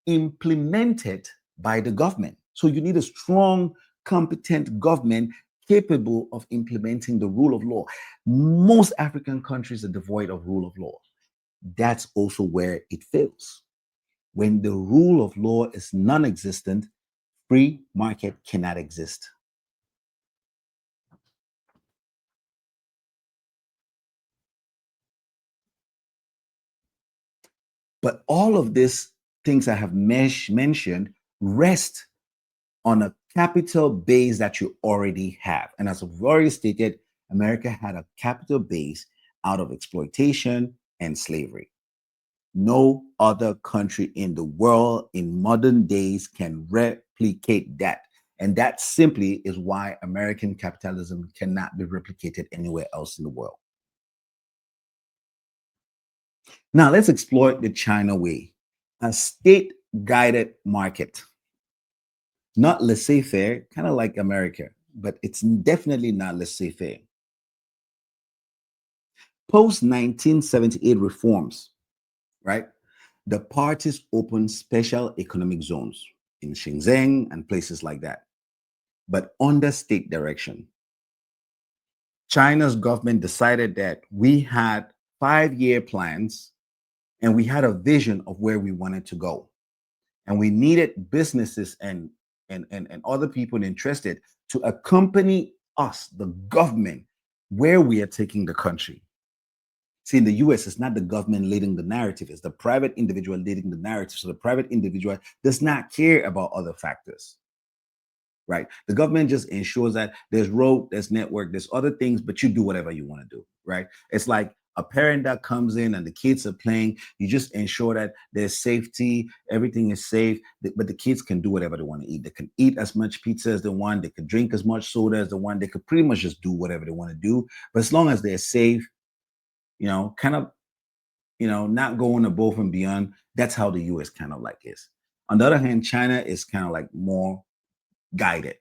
implemented by the government. So you need a strong, competent government capable of implementing the rule of law. Most African countries are devoid of rule of law. That's also where it fails. When the rule of law is non-existent, free market cannot exist. But all of these things I have mentioned rest on a capital base that you already have. And as I've already stated, America had a capital base out of exploitation and slavery. No other country in the world in modern days can replicate that. And that simply is why American capitalism cannot be replicated anywhere else in the world. Now let's explore the China way, a state-guided market. Not laissez-faire, kind of like America, but it's definitely not laissez-faire. Post 1978 reforms, right? The parties opened special economic zones in Shenzhen and places like that, but under state direction. China's government decided that we had 5-year plans and we had a vision of where we wanted to go. And we needed businesses and other people interested to accompany us, the government, where we are taking the country. See, in the US, it's not the government leading the narrative, it's the private individual leading the narrative. So the private individual does not care about other factors, right? The government just ensures that there's road, there's network, there's other things, but you do whatever you want to do, right? It's like a parent that comes in and the kids are playing, you just ensure that there's safety, everything is safe, but the kids can do whatever they want to eat. They can eat as much pizza as they want, they can drink as much soda as they want, they could pretty much just do whatever they want to do. But as long as they're safe, kind of, not going above and beyond, that's how the US kind of like is. On the other hand, China is kind of like more guided.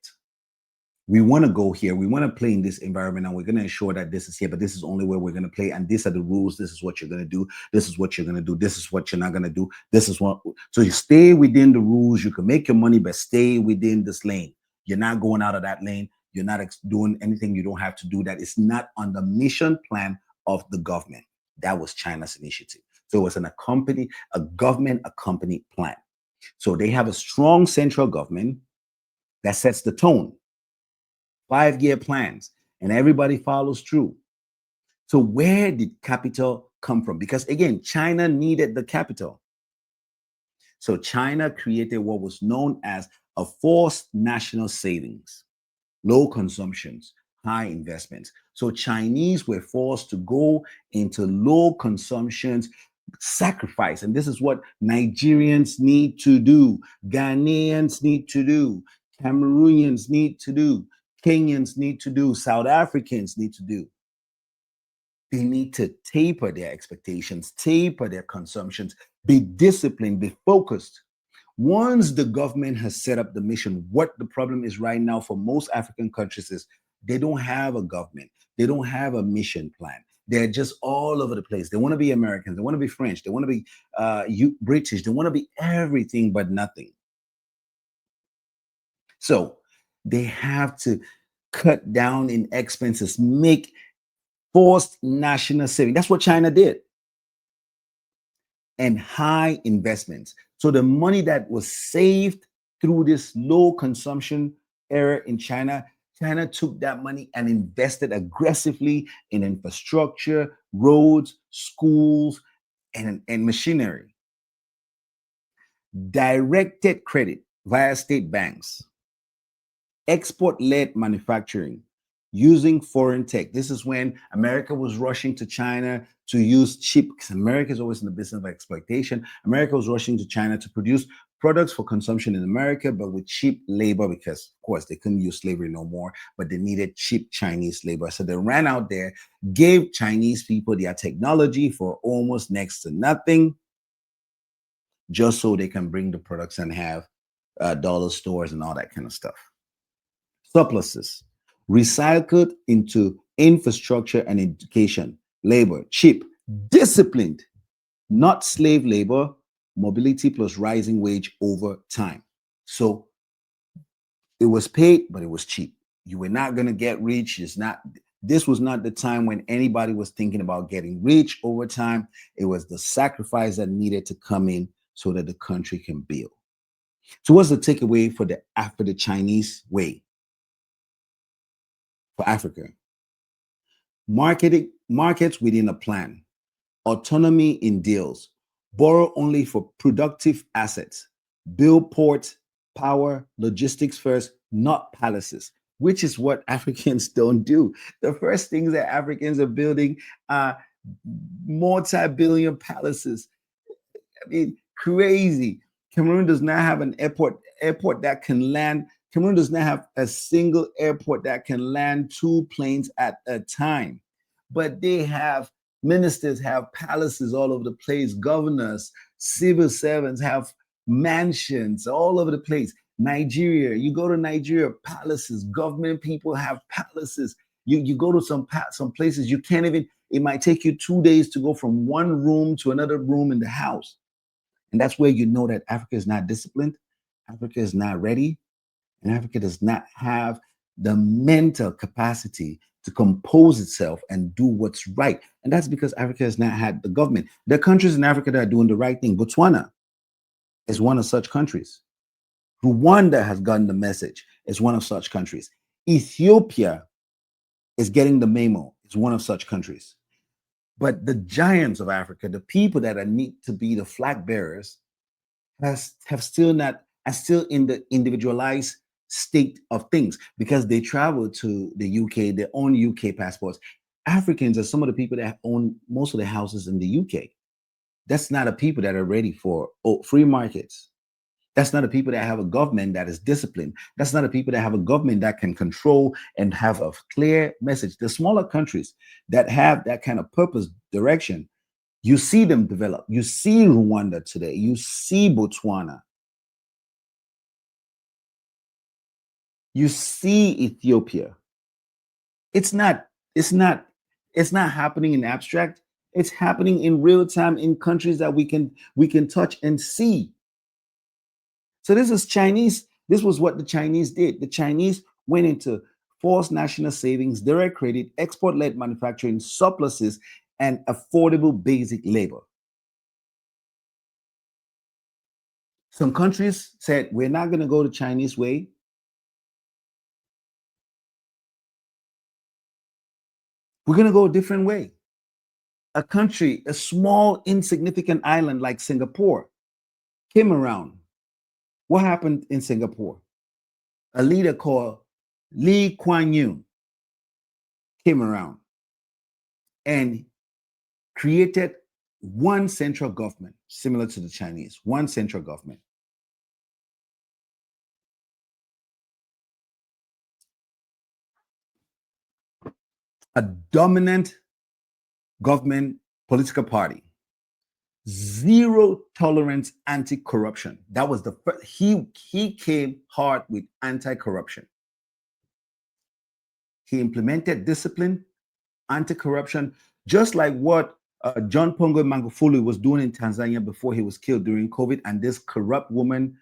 We want to go here. We want to play in this environment, and we're going to ensure that this is here, but this is only where we're going to play. And these are the rules. This is what you're going to do. This is what you're going to do. This is what you're not going to do. This is what. So you stay within the rules. You can make your money, but stay within this lane. You're not going out of that lane. You're not doing anything you don't have to do. That is not on the mission plan of the government. That was China's initiative. So it was a government accompanied plan. So they have a strong central government that sets the tone. 5-year plans, and everybody follows through. So where did capital come from? Because again, China needed the capital. So China created what was known as of forced national savings, low consumptions, high investments. So Chinese were forced to go into low consumptions, sacrifice. And this is what Nigerians need to do, Ghanaians need to do, Cameroonians need to do, Kenyans need to do, South Africans need to do. They need to taper their expectations, taper their consumptions, be disciplined, be focused. Once the government has set up the mission, what the problem is right now for most African countries is they don't have a government. They don't have a mission plan. They're just all over the place. They want to be Americans. They want to be French. They want to be British. They want to be everything but nothing. So they have to cut down in expenses, make forced national saving. That's what China did. And high investments. So the money that was saved through this low consumption era in China, China took that money and invested aggressively in infrastructure, roads, schools, and machinery. Directed credit via state banks, export-led manufacturing, using foreign tech. This is when America was rushing to China to use cheap, because America is always in the business of exploitation. America was rushing to China to produce products for consumption in America, but with cheap labor, because of course they couldn't use slavery no more, but they needed cheap Chinese labor. So they ran out there, gave Chinese people their technology for almost next to nothing, just so they can bring the products and have dollar stores and all that kind of stuff. Surpluses recycled into infrastructure and education, labor, cheap, disciplined, not slave labor, mobility plus rising wage over time. So it was paid, but it was cheap. You were not going to get rich. This was not the time when anybody was thinking about getting rich over time. It was the sacrifice that needed to come in so that the country can build. So what's the takeaway for after the Chinese way? For Africa, markets within a plan, autonomy in deals, borrow only for productive assets, build ports, power, logistics first, not palaces, which is what Africans don't do. The first things that Africans are building are multi-billion palaces. I mean, crazy. Cameroon does not have an airport that can land. Cameroon does not have a single airport that can land 2 planes at a time. But they have ministers, have palaces all over the place. Governors, civil servants have mansions all over the place. Nigeria, you go to Nigeria, palaces. Government people have palaces. You go to some places, you can't even, it might take you 2 days to go from one room to another room in the house. And that's where you know that Africa is not disciplined, Africa is not ready, and Africa does not have the mental capacity to compose itself and do what's right. And that's because Africa has not had the government. There are countries in Africa that are doing the right thing. Botswana is one of such countries. Rwanda has gotten the message. It's one of such countries. Ethiopia is getting the memo. It's one of such countries. But the giants of Africa, the people that are need to be the flag bearers, are still in the individualized state of things because they travel to the UK, they own UK passports. Africans are some of the people that own most of the houses in the UK. That's not a people that are ready for free markets. That's not a people that have a government that is disciplined. That's not a people that have a government that can control and have a clear message. The smaller countries that have that kind of purpose, direction, you see them develop. You see Rwanda today. You see Botswana. You see Ethiopia. It's not happening in abstract. It's happening in real time in countries that we can touch and see. So this is Chinese. This was what the Chinese did. The Chinese went into forced national savings, direct credit, export-led manufacturing, surpluses, and affordable basic labor. Some countries said, we're not going to go the Chinese way. We're going to go a different way. A country, a small, insignificant island like Singapore came around. What happened in Singapore? a leader called Lee Kuan Yew came around and created one central government, similar to the Chinese, one central government. A dominant government political party, zero tolerance anti-corruption. That was the first, he came hard with anti-corruption. He implemented discipline, anti-corruption, just like what John Pombe Magufuli was doing in Tanzania before he was killed during COVID. And this corrupt woman,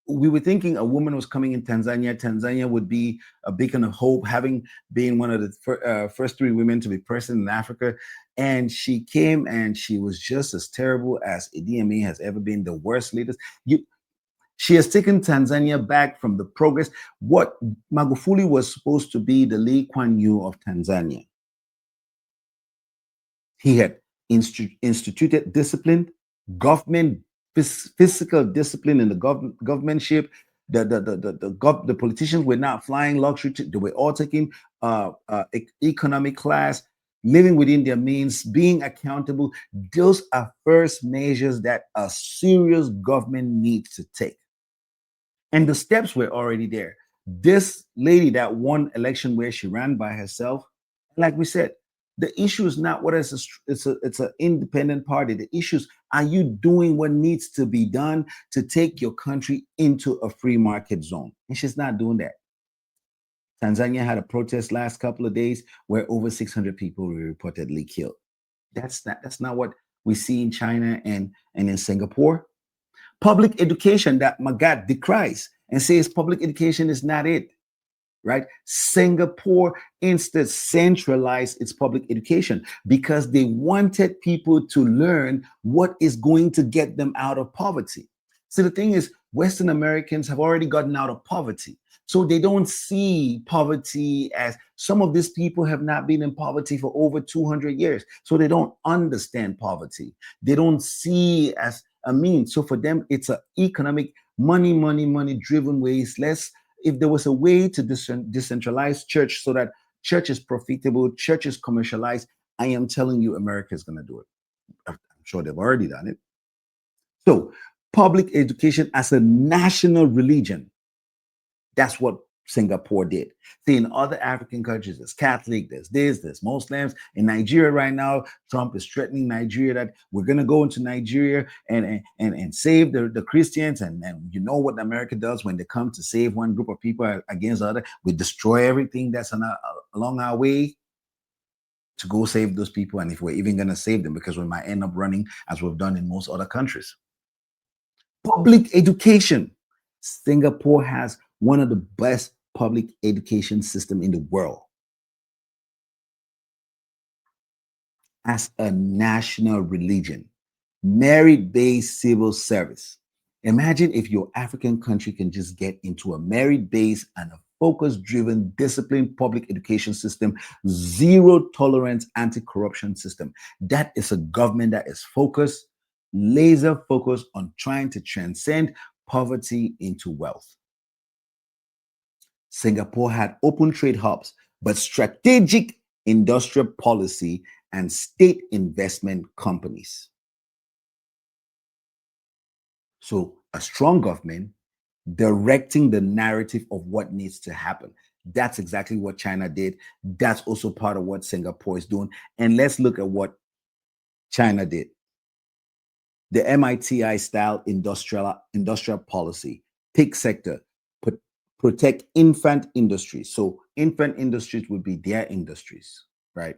we were thinking a woman was coming in Tanzania. Tanzania would be a beacon of hope, having been one of the first three women to be president in Africa. And she came and she was just as terrible as Idi Amin has ever been, the worst leaders. She has taken Tanzania back from the progress. What Magufuli was supposed to be the Lee Kuan Yew of Tanzania. He had instituted discipline, government, physical discipline in the governmentship. The politicians were not flying luxury. They were all taking economic class, living within their means, being accountable. Those are first measures that a serious government needs to take. And the steps were already there. This lady that won election where she ran by herself, like we said, the issue is not what is it's an independent party. The issue is, are you doing what needs to be done to take your country into a free market zone? And she's not doing that. Tanzania had a protest last couple of days where over 600 people were reportedly killed. That's not what we see in China and in Singapore. Public education that Magat decries and says public education is not it. Right? Singapore instead centralized its public education because they wanted people to learn what is going to get them out of poverty. So the thing is, Western Americans have already gotten out of poverty. So they don't see poverty as, some of these people have not been in poverty for over 200 years. So they don't understand poverty. They don't see it as a means. So for them, it's an economic money driven ways. If there was a way to decentralize church so that church is profitable, church is commercialized, I am telling you, America is going to do it. I'm sure they've already done it. So public education as a national religion, that's what Singapore did. See, in other African countries, there's Catholic, there's Muslims. In Nigeria right now, Trump is threatening Nigeria that we're going to go into Nigeria and save the Christians. And you know what America does when they come to save one group of people against the other? We destroy everything that's along our way to go save those people. And if we're even going to save them, because we might end up running as we've done in most other countries. Public education. Singapore has one of the best public education system in the world as a national religion, merit-based civil service. Imagine if your African country can just get into a merit-based and a focus-driven, disciplined public education system, zero tolerance anti-corruption system. That is a government that is focused, laser focused on trying to transcend poverty into wealth. Singapore had open trade hubs, but strategic industrial policy and state investment companies. So a strong government directing the narrative of what needs to happen. That's exactly what China did. That's also part of what Singapore is doing. And let's look at what China did. The MITI style industrial policy, pick sector, protect infant industries. So infant industries would be their industries, right?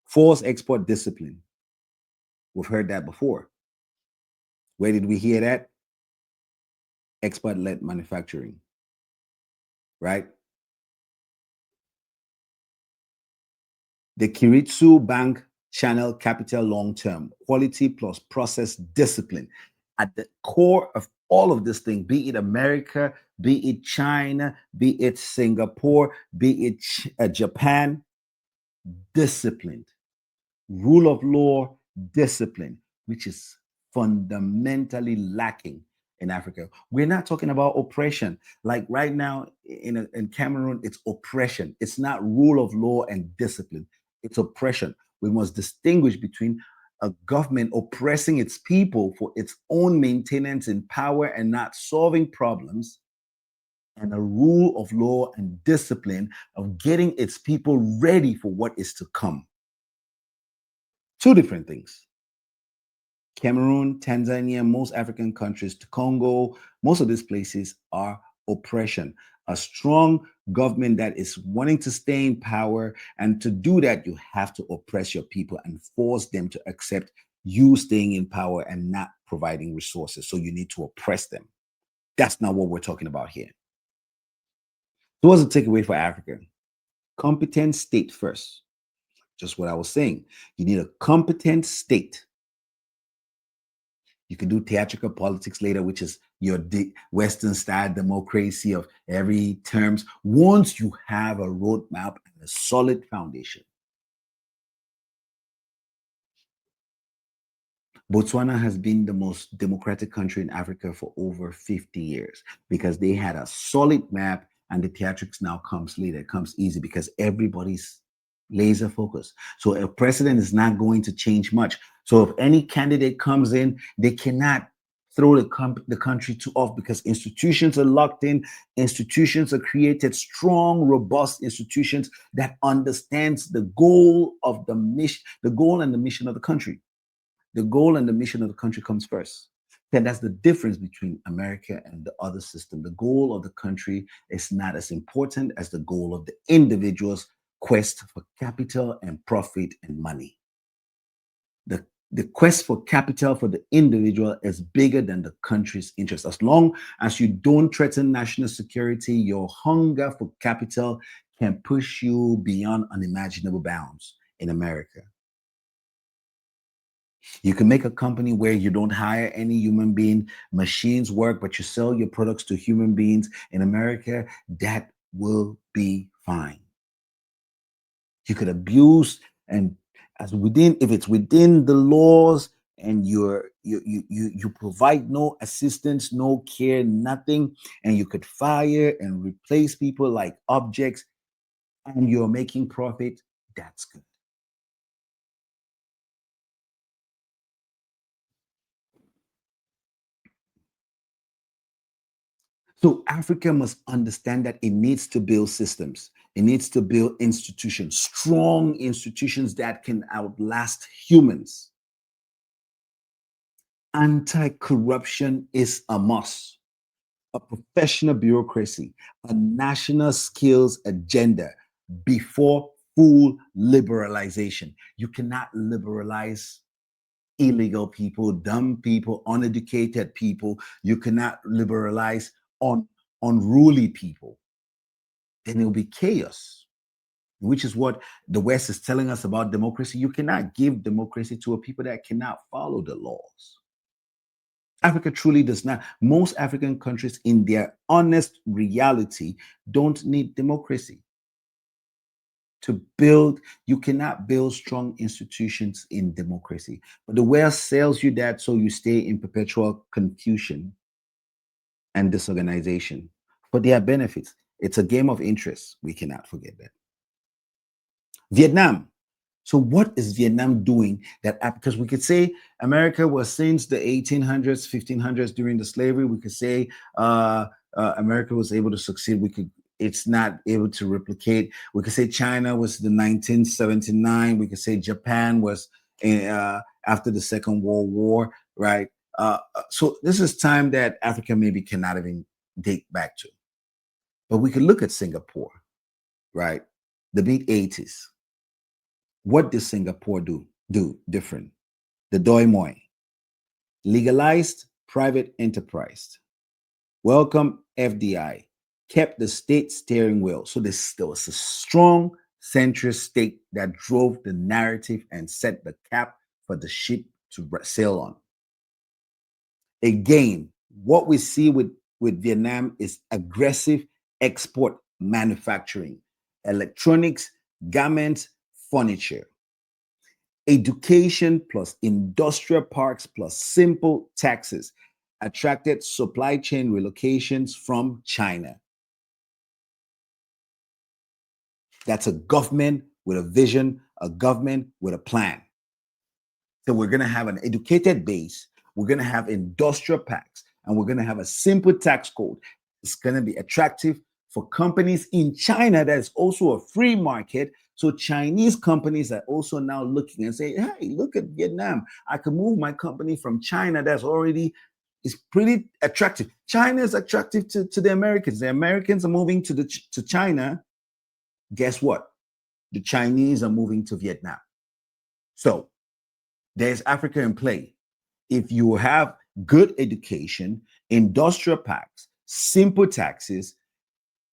Force export discipline. We've heard that before. Where did we hear that? Export-led manufacturing, right? The Kiritsu Bank channel capital long-term, quality plus process discipline. At the core of all of this thing, be it America, be it China, be it Singapore, be it Japan, disciplined. Rule of law, discipline, which is fundamentally lacking in Africa. We're not talking about oppression. Like right now in Cameroon, it's oppression. It's not rule of law and discipline. It's oppression. We must distinguish between a government oppressing its people for its own maintenance in power and not solving problems, and a rule of law and discipline of getting its people ready for what is to come. Two different things. Cameroon, Tanzania, most African countries, to Congo, most of these places are oppression. A strong government that is wanting to stay in power, and to do that, you have to oppress your people and force them to accept you staying in power and not providing resources. So you need to oppress them. That's not what we're talking about here. So what's the takeaway for Africa? Competent state first. Just what I was saying. You need a competent state. You can do theatrical politics later, which is your Western style democracy of every terms. Once you have a roadmap and a solid foundation. Botswana has been the most democratic country in Africa for over 50 years because they had a solid map, and the theatrics now comes later. It comes easy because everybody's laser focused. So a president is not going to change much. So if any candidate comes in, they cannot throw the country too off because institutions are locked in. Institutions are created, strong, robust institutions that understands the goal of the mission, the goal and the mission of the country. The goal and the mission of the country comes first. Then that's the difference between America and the other system. The goal of the country is not as important as the goal of the individual's quest for capital and profit and money. The quest for capital for the individual is bigger than the country's interest. As long as you don't threaten national security, your hunger for capital can push you beyond unimaginable bounds in America. You can make a company where you don't hire any human being, machines work, but you sell your products to human beings. In America, that will be fine. You could abuse, and as within, if it's within the laws, and you provide no assistance, no care, nothing, and you could fire and replace people like objects, and you're making profit, that's good. So Africa must understand that it needs to build systems. It needs to build institutions, strong institutions that can outlast humans. Anti-corruption is a must. A professional bureaucracy, a national skills agenda before full liberalization. You cannot liberalize illegal people, dumb people, uneducated people. You cannot liberalize unruly people. Then it will be chaos, which is what the West is telling us about democracy. You cannot give democracy to a people that cannot follow the laws. Africa truly does not. Most African countries, in their honest reality, don't need democracy. To build, you cannot build strong institutions in democracy. But the West sells you that so you stay in perpetual confusion and disorganization for their benefits. It's a game of interest. We cannot forget that. Vietnam. So what is Vietnam doing that, because we could say America was since the 1800s, 1500s during the slavery, we could say America was able to succeed. It's not able to replicate. We could say China was the 1979. We could say Japan was after the Second World War, right? So this is time that Africa maybe cannot even date back to. But we could look at Singapore, right? The mid-80s. What did Singapore do different? The Doi Moi. Legalized private enterprise. Welcome FDI. Kept the state steering wheel. So there was a strong centrist state that drove the narrative and set the cap for the ship to sail on. Again, what we see with Vietnam is aggressive export manufacturing, electronics, garments, furniture, education plus industrial parks plus simple taxes. attracted supply chain relocations from China. That's a government with a vision, a government with a plan. So we're going to have an educated base, we're going to have industrial packs, and we're going to have a simple tax code. It's going to be attractive for companies in China that is also a free market. So Chinese companies are also now looking and saying, hey, look at Vietnam. I can move my company from China that's already is pretty attractive. China is attractive to the Americans. The Americans are moving to China. Guess what? The Chinese are moving to Vietnam. So there's Africa in play. If you have good education, industrial packs, simple taxes,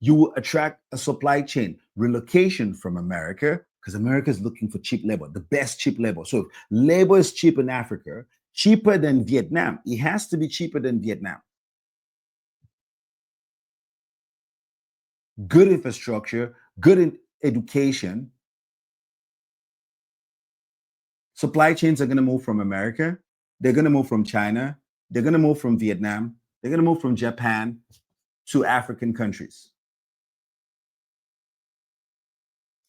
you will attract a supply chain relocation from America because America is looking for cheap labor, the best cheap labor. So if labor is cheap in Africa, cheaper than Vietnam, it has to be cheaper than Vietnam. Good infrastructure, good education. Supply chains are going to move from America. They're going to move from China. They're going to move from Vietnam. They're going to move from Japan to African countries.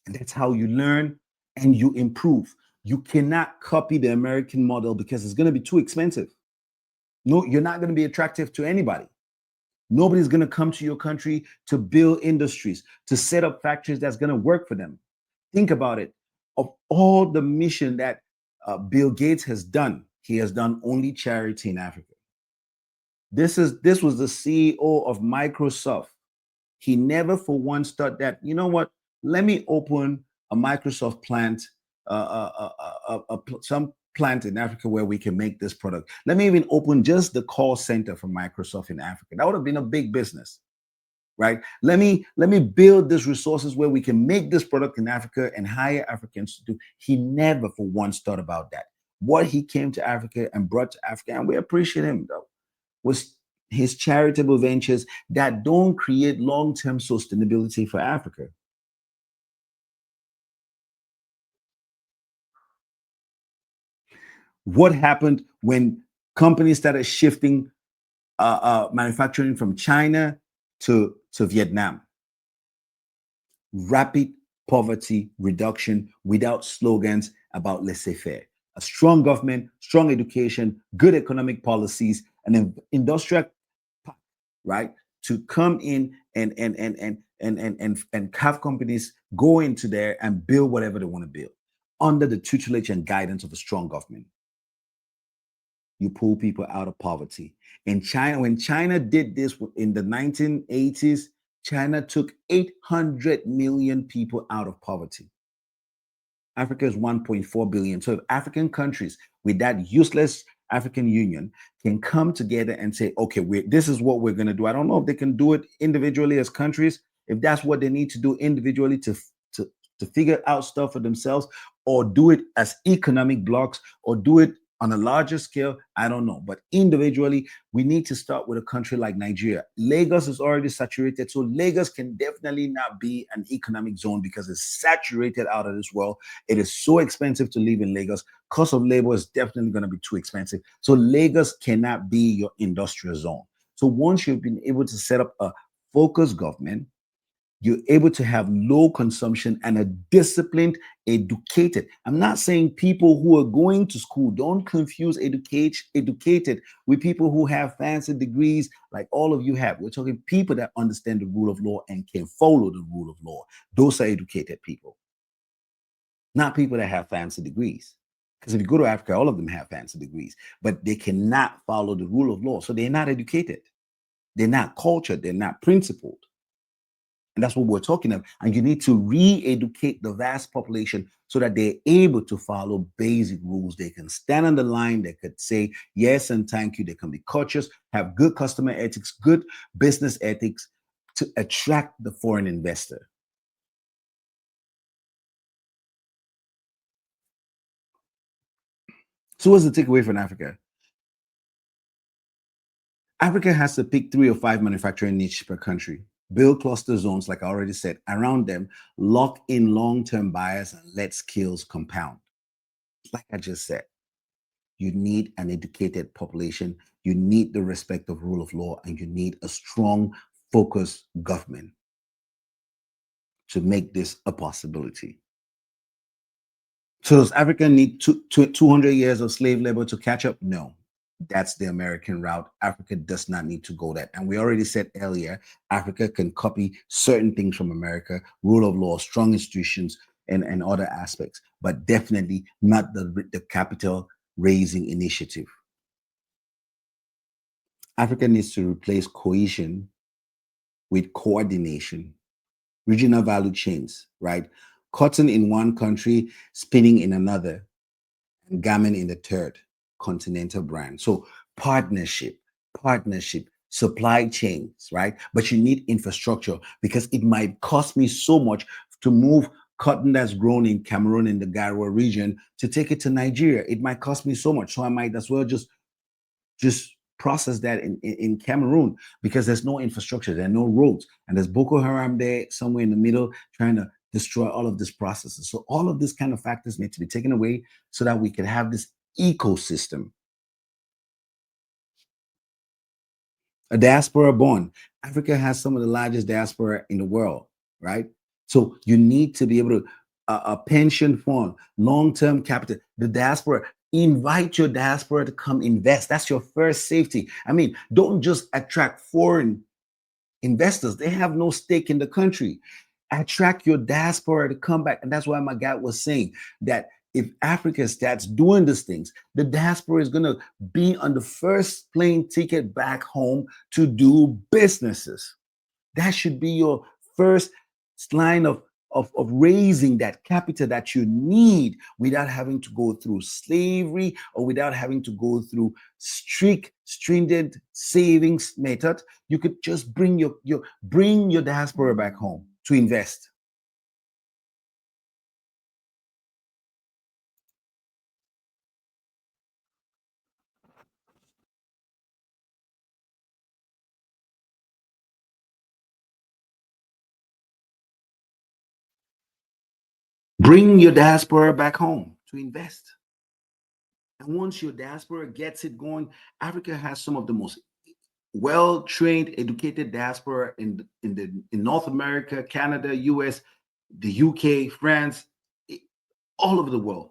And that's how you learn and you improve. You cannot copy the American model because it's going to be too expensive. No, you're not going to be attractive to anybody. Nobody's going to come to your country to build industries, to set up factories that's going to work for them. Think about it. Of all the mission that Bill Gates has done, he has done only charity in Africa. This was the CEO of Microsoft. He never for once thought that, you know what, let me open a Microsoft plant, some plant in Africa where we can make this product. Let me even open just the call center for Microsoft in Africa. That would have been a big business, right? Let me build these resources where we can make this product in Africa and hire Africans to do. He never for once thought about that. What he came to Africa and brought to Africa, and we appreciate him though, was his charitable ventures that don't create long-term sustainability for Africa. What happened when companies started shifting manufacturing from China to Vietnam? Rapid poverty reduction without slogans about laissez-faire. A strong government, strong education, good economic policies, and an industrial, right, to come in and have companies go into there and build whatever they want to build under the tutelage and guidance of a strong government. You pull people out of poverty. In China, when China did this in the 1980s, China took 800 million people out of poverty. Africa is 1.4 billion. So if African countries with that useless African Union can come together and say, okay, this is what we're going to do. I don't know if they can do it individually as countries, if that's what they need to do individually to figure out stuff for themselves, or do it as economic blocks, or do it on a larger scale, I don't know. But individually, we need to start with a country like Nigeria. Lagos is already saturated. So Lagos can definitely not be an economic zone because it's saturated out of this world. It is so expensive to live in Lagos. Cost of labor is definitely going to be too expensive. So Lagos cannot be your industrial zone. So once you've been able to set up a focused government, you're able to have low consumption and a disciplined, educated. I'm not saying people who are going to school. Don't confuse educated with people who have fancy degrees like all of you have. We're talking people that understand the rule of law and can follow the rule of law. Those are educated people, not people that have fancy degrees. Because if you go to Africa, all of them have fancy degrees, but they cannot follow the rule of law. So they're not educated. They're not cultured. They're not principled. And that's what we're talking about. And you need to re-educate the vast population so that they're able to follow basic rules. They can stand on the line. They could say yes and thank you. They can be courteous, have good customer ethics, good business ethics to attract the foreign investor. So what's the takeaway from Africa? Africa has to pick 3 or 5 manufacturing niches per country. Build cluster zones, like I already said, around them, lock in long-term buyers, and let skills compound. Like I just said, You need an educated population. You need the respect of rule of law, and you need a strong, focused government to make this a possibility. So does Africa need 200 years of slave labor to catch up? No, that's the American route. Africa does not need to go that. And we already said earlier, Africa can copy certain things from America, rule of law, strong institutions, and other aspects, but definitely not the capital raising initiative. Africa needs to replace cohesion with coordination, regional value chains, right? Cotton in one country, spinning in another, and garment in the third, continental brand. So partnership, supply chains, right? But you need infrastructure because it might cost me so much to move cotton that's grown in Cameroon in the Garwa region to take it to Nigeria. It might cost me so much. So I might as well just process that in Cameroon because there's no infrastructure, there are no roads, and there's Boko Haram there somewhere in the middle trying to destroy all of these processes. So all of these kind of factors need to be taken away so that we can have this ecosystem. A diaspora born. Africa has some of the largest diaspora in the world, right? So you need to be able to a pension fund, long-term capital, the diaspora. Invite your diaspora to come invest. That's your first safety. I mean, don't just attract foreign investors. They have no stake in the country. Attract your diaspora to come back. And that's why my guy was saying that if Africa starts doing these things, the diaspora is going to be on the first plane ticket back home to do businesses. That should be your first line of raising that capital that you need without having to go through slavery or without having to go through strict, stringent savings method. You could just bring your diaspora back home to invest. Bring your diaspora back home to invest. And once your diaspora gets it going, Africa has some of the most well-trained, educated diaspora in North America, Canada, US, the UK, France, all over the world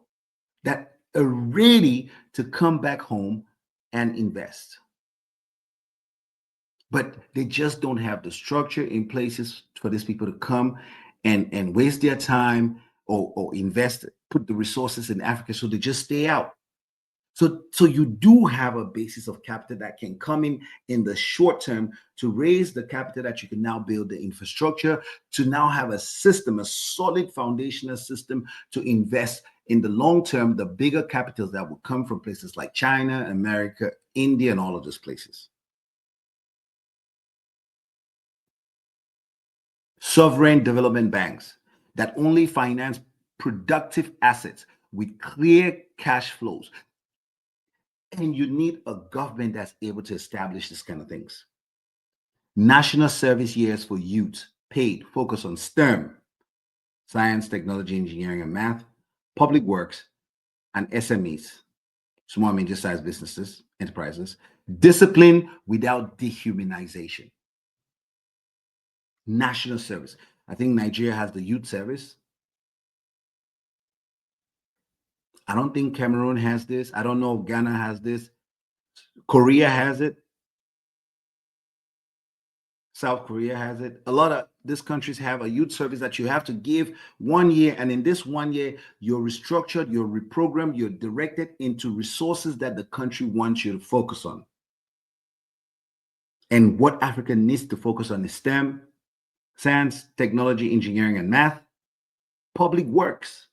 that are ready to come back home and invest. But they just don't have the structure in places for these people to come and waste their time or invest, put the resources in Africa, so they just stay out. So you do have a basis of capital that can come in the short term to raise the capital that you can now build the infrastructure to now have a system, a solid foundational system to invest in the long term, the bigger capitals that will come from places like China, America, India, and all of those places. Sovereign development banks that only finance productive assets with clear cash flows. And you need a government that's able to establish these kind of things. National service years for youth, paid, focus on STEM, science, technology, engineering, and math, public works, and SMEs, small and medium-sized businesses, enterprises. Discipline without dehumanization. National service. I think Nigeria has the youth service. I don't think Cameroon has this. I don't know if Ghana has this. Korea has it. South Korea has it. A lot of these countries have a youth service that you have to give 1 year. And in this 1 year, you're restructured, you're reprogrammed, you're directed into resources that the country wants you to focus on. And what Africa needs to focus on is STEM, science, technology, engineering, and math, public works,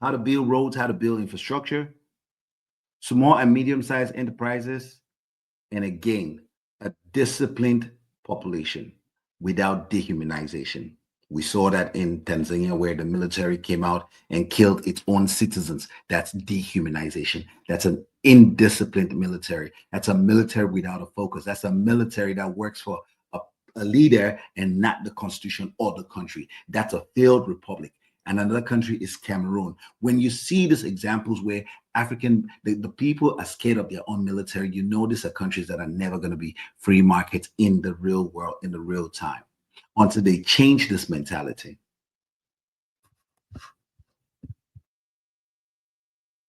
how to build roads, how to build infrastructure, small and medium-sized enterprises, and again, a disciplined population without dehumanization. We saw that in Tanzania where the military came out and killed its own citizens. That's dehumanization. That's an indisciplined military. That's a military without a focus. That's a military that works for a leader and not the constitution or the country. That's a failed republic. and another country is Cameroon. When you see these examples where the people are scared of their own military, you know these are countries that are never going to be free markets in the real world, in the real time, until they change this mentality.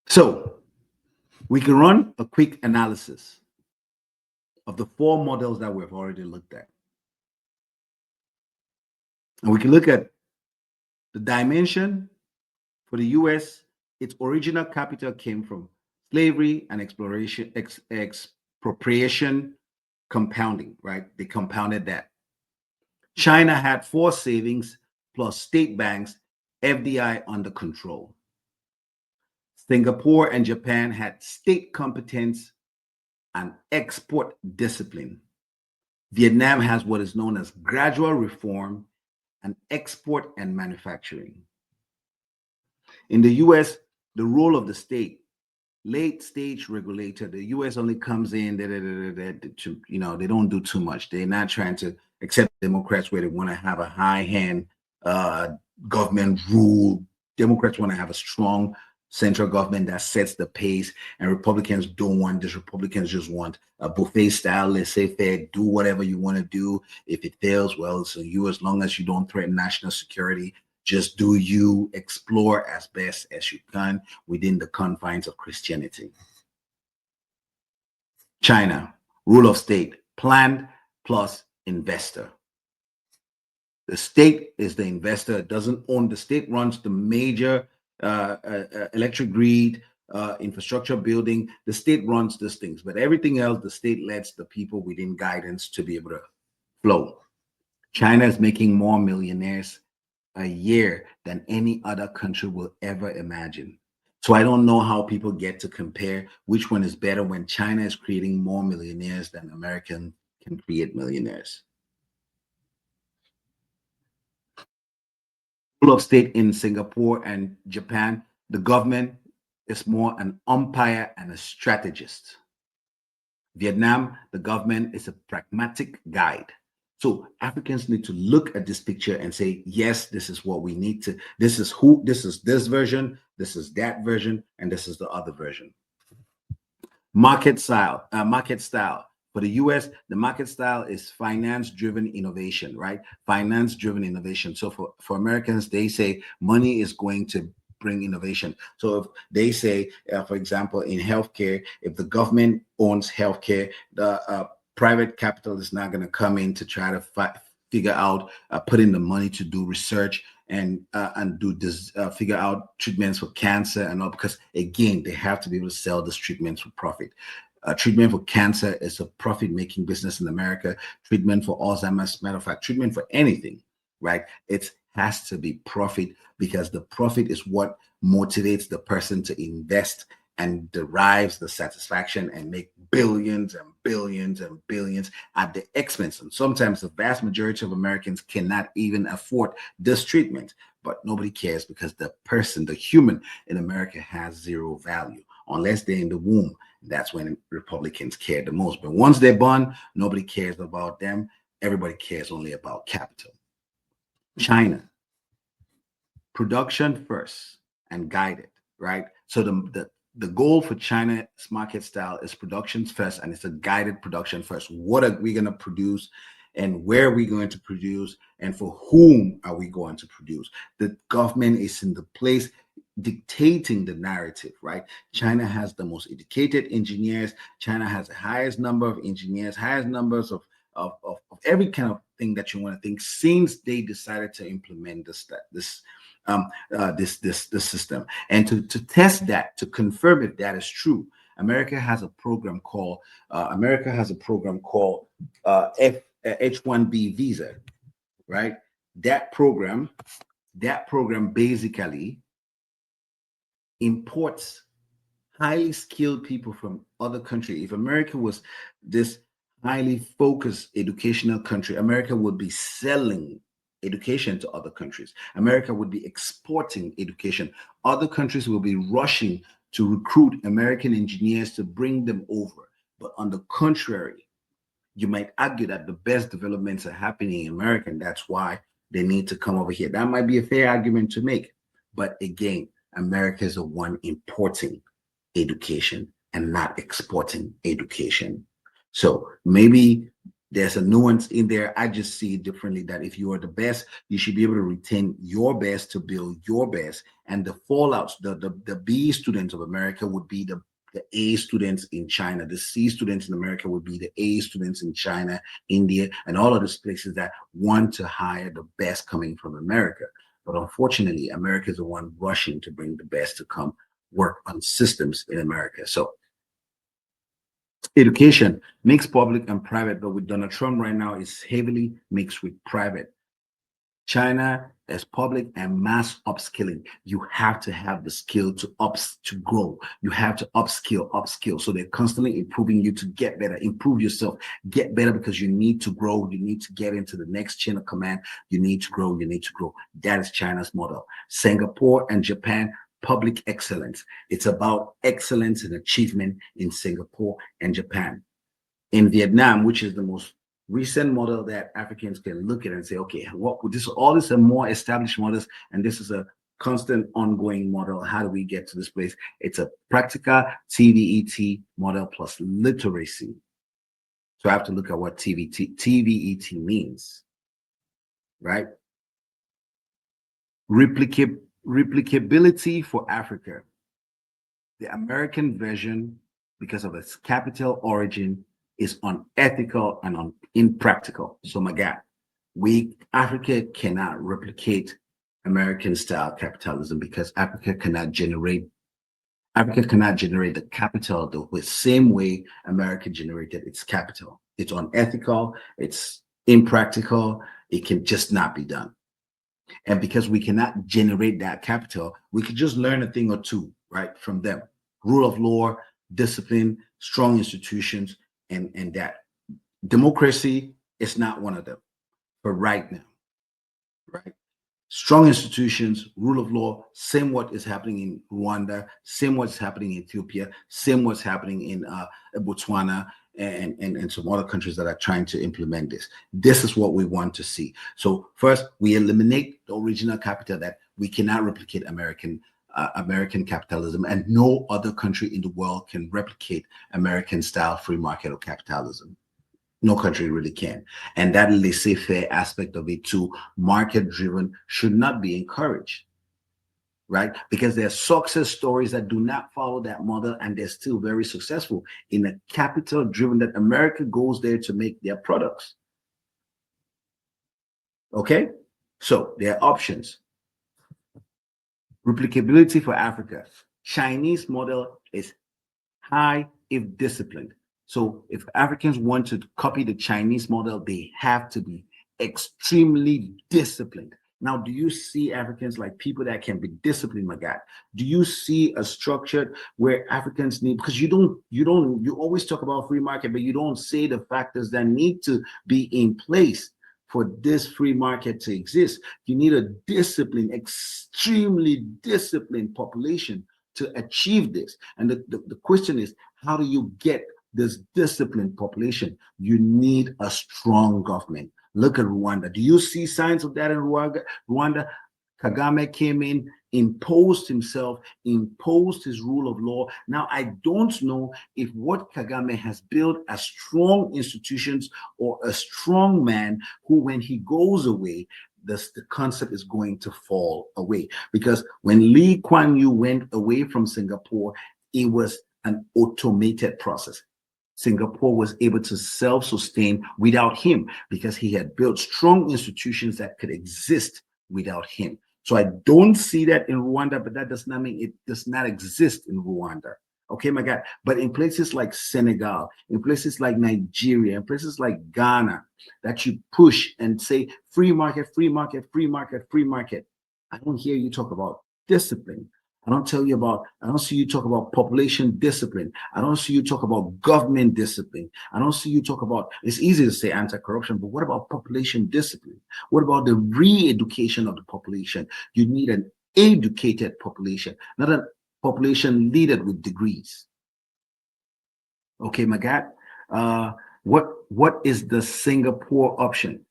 So we can run a quick analysis of the four models that we've already looked at. And we can look at the dimension for the US. Its original capital came from slavery and exploration, expropriation, compounding, right? They compounded that. China had forced savings plus state banks, FDI under control. Singapore and Japan had state competence and export discipline. Vietnam has what is known as gradual reform and export and manufacturing. In the US, the role of the state, late stage regulator, the US only comes in, they don't do too much. They're not trying to accept Democrats where they want to have a high hand government rule. Democrats want to have a strong central government that sets the pace, and Republicans don't want this. Republicans just want a buffet style, laissez-faire, do whatever you want to do. If it fails, well, so you, as long as you don't threaten national security, just do you, explore as best as you can within the confines of Christianity. China, rule of state, planned plus investor. The state is the investor. It doesn't own. The state runs the major electric grid, infrastructure building. The state runs these things, but everything else, the state lets the people within guidance to be able to flow. China is making more millionaires a year than any other country will ever imagine. So I don't know how people get to compare which one is better when China is creating more millionaires than American can create millionaires. Rule of state in Singapore and Japan, the government is more an umpire and a strategist. Vietnam, the government is a pragmatic guide. So Africans need to look at this picture and say, yes, this is what we need to, this is this version, this is that version, and this is the other version. Market style. For the US, the market style is finance-driven innovation, right? Finance-driven innovation. So for Americans, they say money is going to bring innovation. So if they say, for example, in healthcare, if the government owns healthcare, the private capital is not going to come in to try to figure out, put in the money to do research and do this, figure out treatments for cancer and all, because again, they have to be able to sell this treatments for profit. Treatment for cancer is a profit-making business in America. Treatment for Alzheimer's, matter of fact, treatment for anything, right? It has to be profit, because the profit is what motivates the person to invest and derives the satisfaction and make billions and billions and billions at the expense. And sometimes the vast majority of Americans cannot even afford this treatment, but nobody cares because the person, the human in America has zero value unless they're in the womb. That's when Republicans care the most. But once they're born, nobody cares about them. Everybody cares only about capital. China, production first and guided, right? So the goal for China's market style is production first, and it's a guided production first. What are we going to produce, and where are we going to produce, and for whom are we going to produce? The government is in the place dictating the narrative, right? China has the most educated engineers. China has the highest number of engineers, highest numbers of every kind of thing that you want to think, since they decided to implement this system. And to test that, to confirm if that is true, America has a program called H-1B visa, right? That program basically imports highly skilled people from other countries. If America was this highly focused educational country, America would be selling education to other countries. America would be exporting education. Other countries will be rushing to recruit American engineers to bring them over. But on the contrary, you might argue that the best developments are happening in America, and that's why they need to come over here. That might be a fair argument to make. But again, America is the one importing education and not exporting education. So maybe there's a nuance in there. I just see it differently, that if you are the best, you should be able to retain your best to build your best. And the fallouts, the B students of America would be the A students in China. The C students in America would be the A students in China, India, and all of these places that want to hire the best coming from America. But unfortunately, America is the one rushing to bring the best to come work on systems in America. So education, mixed public and private, but with Donald Trump right now, is heavily mixed with private. China is public and mass upskilling. You have to have the skill to grow. You have to upskill. So they're constantly improving you to get better, improve yourself, get better, because you need to grow. You need to get into the next chain of command. You need to grow. You need to grow. That is China's model. Singapore and Japan, public excellence. It's about excellence and achievement in Singapore and Japan. In Vietnam, which is the most recent model that Africans can look at and say, okay, what would this, all these are more established models, and this is a constant ongoing model. How do we get to this place? It's a practical TVET model plus literacy. So I have to look at what TVET means, right? Replicability for Africa. The American version, because of its capital origin, is unethical and impractical. So my God, Africa cannot replicate American style capitalism, because Africa cannot generate the capital the same way America generated its capital. It's unethical, it's impractical, it can just not be done. And because we cannot generate that capital, we could just learn a thing or two, right, from them. Rule of law, discipline, strong institutions, and that. Democracy is not one of them for right now, right? Strong institutions, rule of law, same what is happening in Rwanda, same what's happening in Ethiopia, same what's happening in Botswana, and some other countries that are trying to implement this. This is what we want to see. So first, we eliminate the original capital, that we cannot replicate American capitalism, and no other country in the world can replicate American style free market or capitalism. No country really can. And that laissez-faire aspect of it too, market-driven, should not be encouraged, right? Because there are success stories that do not follow that model, and they're still very successful in a capital-driven, that America goes there to make their products. Okay? So there are options. Replicability for Africa. Chinese model is high if disciplined. So if Africans want to copy the Chinese model, they have to be extremely disciplined. Now, do you see Africans like people that can be disciplined, my guy? Do you see a structure where Africans need, because you always talk about free market, but you don't say the factors that need to be in place for this free market to exist. You need a disciplined, extremely disciplined population to achieve this. And the question is, how do you get this disciplined population? You need a strong government. Look at Rwanda. Do you see signs of that in Rwanda? Kagame came in, imposed himself, imposed his rule of law. Now, I don't know if what Kagame has built as strong institutions, or a strong man who, when he goes away, the concept is going to fall away. Because when Lee Kuan Yew went away from Singapore, it was an automated process. Singapore was able to self-sustain without him, because he had built strong institutions that could exist without him. So I don't see that in Rwanda, but that does not mean it does not exist in Rwanda. Okay, my God. But in places like Senegal, in places like Nigeria, in places like Ghana, that you push and say free market, free market, free market, free market, I don't hear you talk about discipline. I don't see you talk about population discipline. I don't see you talk about government discipline. I don't see you talk about, it's easy to say anti-corruption, but what about population discipline? What about the re-education of the population? You need an educated population, not a population leaded with degrees. Okay, my God. What is the Singapore option?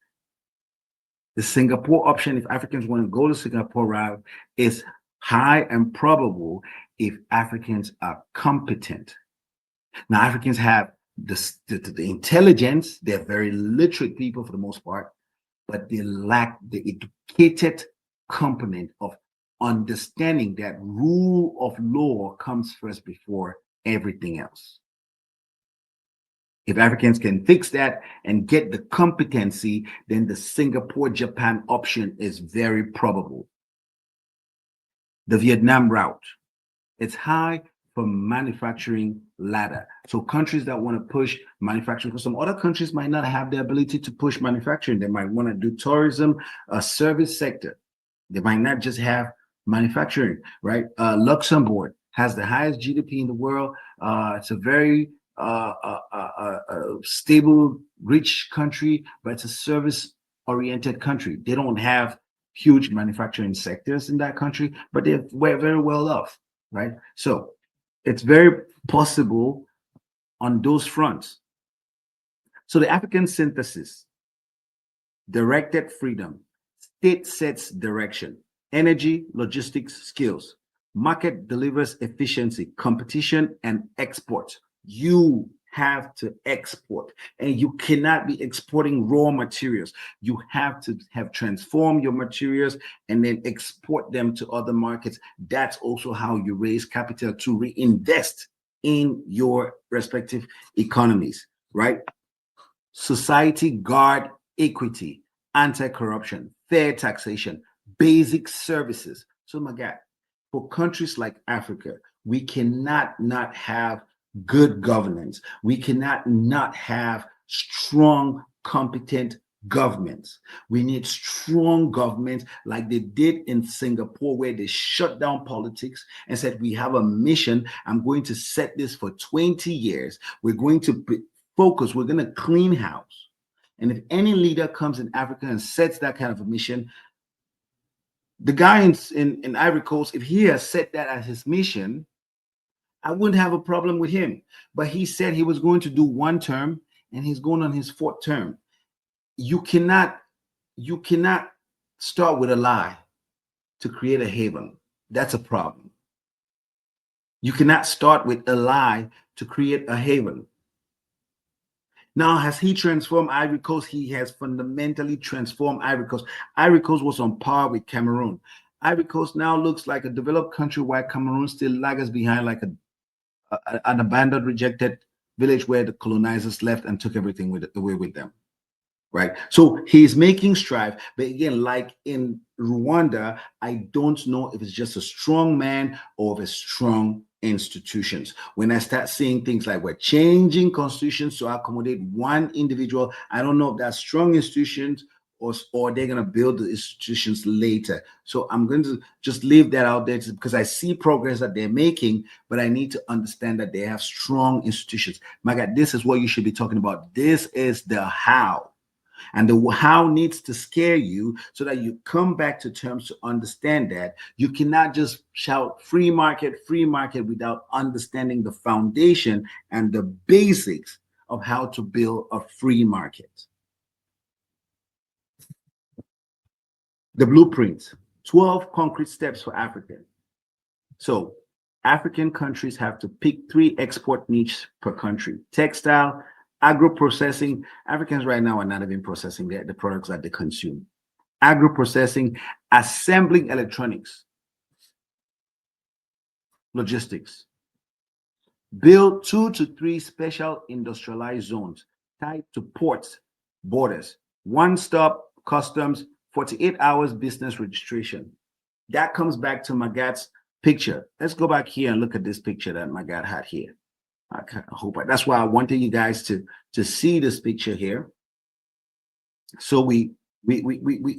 The Singapore option, if Africans want to go to Singapore route, is high and probable if Africans are competent. Now, Africans have the intelligence, they're very literate people for the most part, but they lack the educated component of understanding that rule of law comes first before everything else. If Africans can fix that and get the competency, then the Singapore Japan option is very probable. The Vietnam route, it's high for manufacturing ladder. So countries that want to push manufacturing, because some other countries might not have the ability to push manufacturing. They might want to do tourism, a service sector. They might not just have manufacturing, right? Luxembourg has the highest GDP in the world. It's a very stable, rich country, but it's a service-oriented country. They don't have huge manufacturing sectors in that country, but they're very well off, right? So it's very possible on those fronts. So the African synthesis, directed freedom, state sets direction, energy, logistics, skills, market delivers efficiency, competition, and export. You have to export, and you cannot be exporting raw materials. You have to have transformed your materials and then export them to other markets. That's also how you raise capital to reinvest in your respective economies, right? Society guard equity, anti-corruption, fair taxation, basic services. So my God, for countries like Africa, we cannot not have good governance. We cannot not have strong, competent governments. We need strong governments like they did in Singapore, where they shut down politics and said, we have a mission. I'm going to set this for 20 years. We're going to focus. We're going to clean house. And if any leader comes in Africa and sets that kind of a mission, the guy in Ivory Coast, if he has set that as his mission, I wouldn't have a problem with him. But he said he was going to do one term, and he's going on his fourth term. You cannot start with a lie to create a haven. That's a problem. You cannot start with a lie to create a haven. Now, has he transformed Ivory Coast? He has fundamentally transformed Ivory Coast. Ivory Coast was on par with Cameroon. Ivory Coast now looks like a developed country, while Cameroon still lags behind like an abandoned, rejected village where the colonizers left and took everything away with them. Right. So he's making strides. But again, like in Rwanda, I don't know if it's just a strong man or if it's strong institutions. When I start seeing things like we're changing constitutions to accommodate one individual, I don't know if that's strong institutions or they're going to build the institutions later. So I'm going to just leave that out there because I see progress that they're making, but I need to understand that they have strong institutions. My God, this is what you should be talking about. This is the how. And the how needs to scare you so that you come back to terms to understand that you cannot just shout free market without understanding the foundation and the basics of how to build a free market. The blueprint, 12 concrete steps for Africa. So African countries have to pick 3 export niches per country: textile, agro-processing. Africans right now are not even processing the products that they consume. Agro-processing, assembling electronics, logistics. Build 2 to 3 special industrialized zones tied to ports, borders, one-stop customs, 48 hours business registration. That comes back to Magat's picture. Let's go back here and look at this picture that Magat had here. I hope that's why I wanted you guys to see this picture here, so we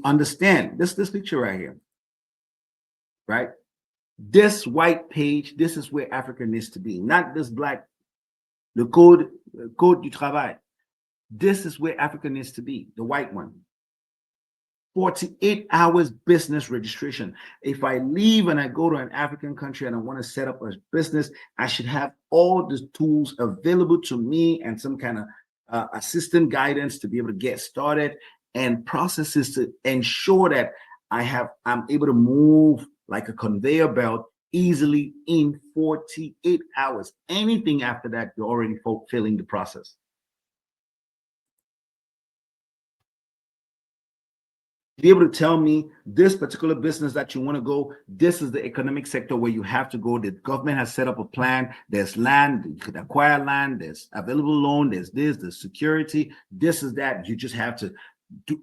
understand this picture right here, right? This white page, this is where Africa needs to be, not this black, the code du travail. This is where Africa needs to be, the white one. 48 hours business registration. If I leave and I go to an African country and I want to set up a business, I should have all the tools available to me and some kind of assistant guidance to be able to get started, and processes to ensure that I'm able to move like a conveyor belt easily in 48 hours. Anything after that, you're already fulfilling the process. Be able to tell me this particular business that you want to go, this is the economic sector where you have to go. The government has set up a plan. There's land, you could acquire land, there's available loan, there's this, there's security, this is that. You just have to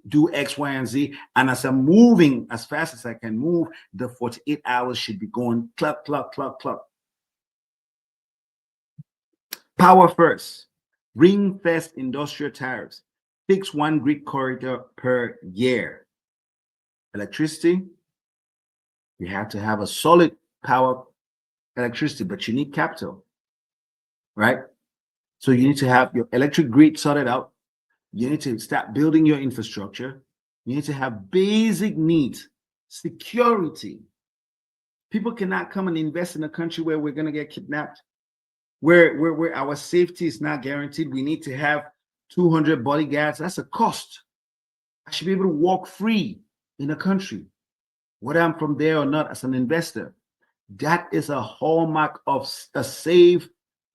do X, Y, and Z. And as I'm moving as fast as I can move, the 48 hours should be going cluck, cluck, cluck, cluck. Power first, ring fest industrial tariffs, fix one grid corridor per year. Electricity, you have to have a solid power electricity, but you need capital, right? So you need to have your electric grid sorted out. You need to start building your infrastructure. You need to have basic needs, security. People cannot come and invest in a country where we're going to get kidnapped, where our safety is not guaranteed. We need to have 200 bodyguards. That's a cost. I should be able to walk free in a country, whether I'm from there or not, as an investor. That is a hallmark of a safe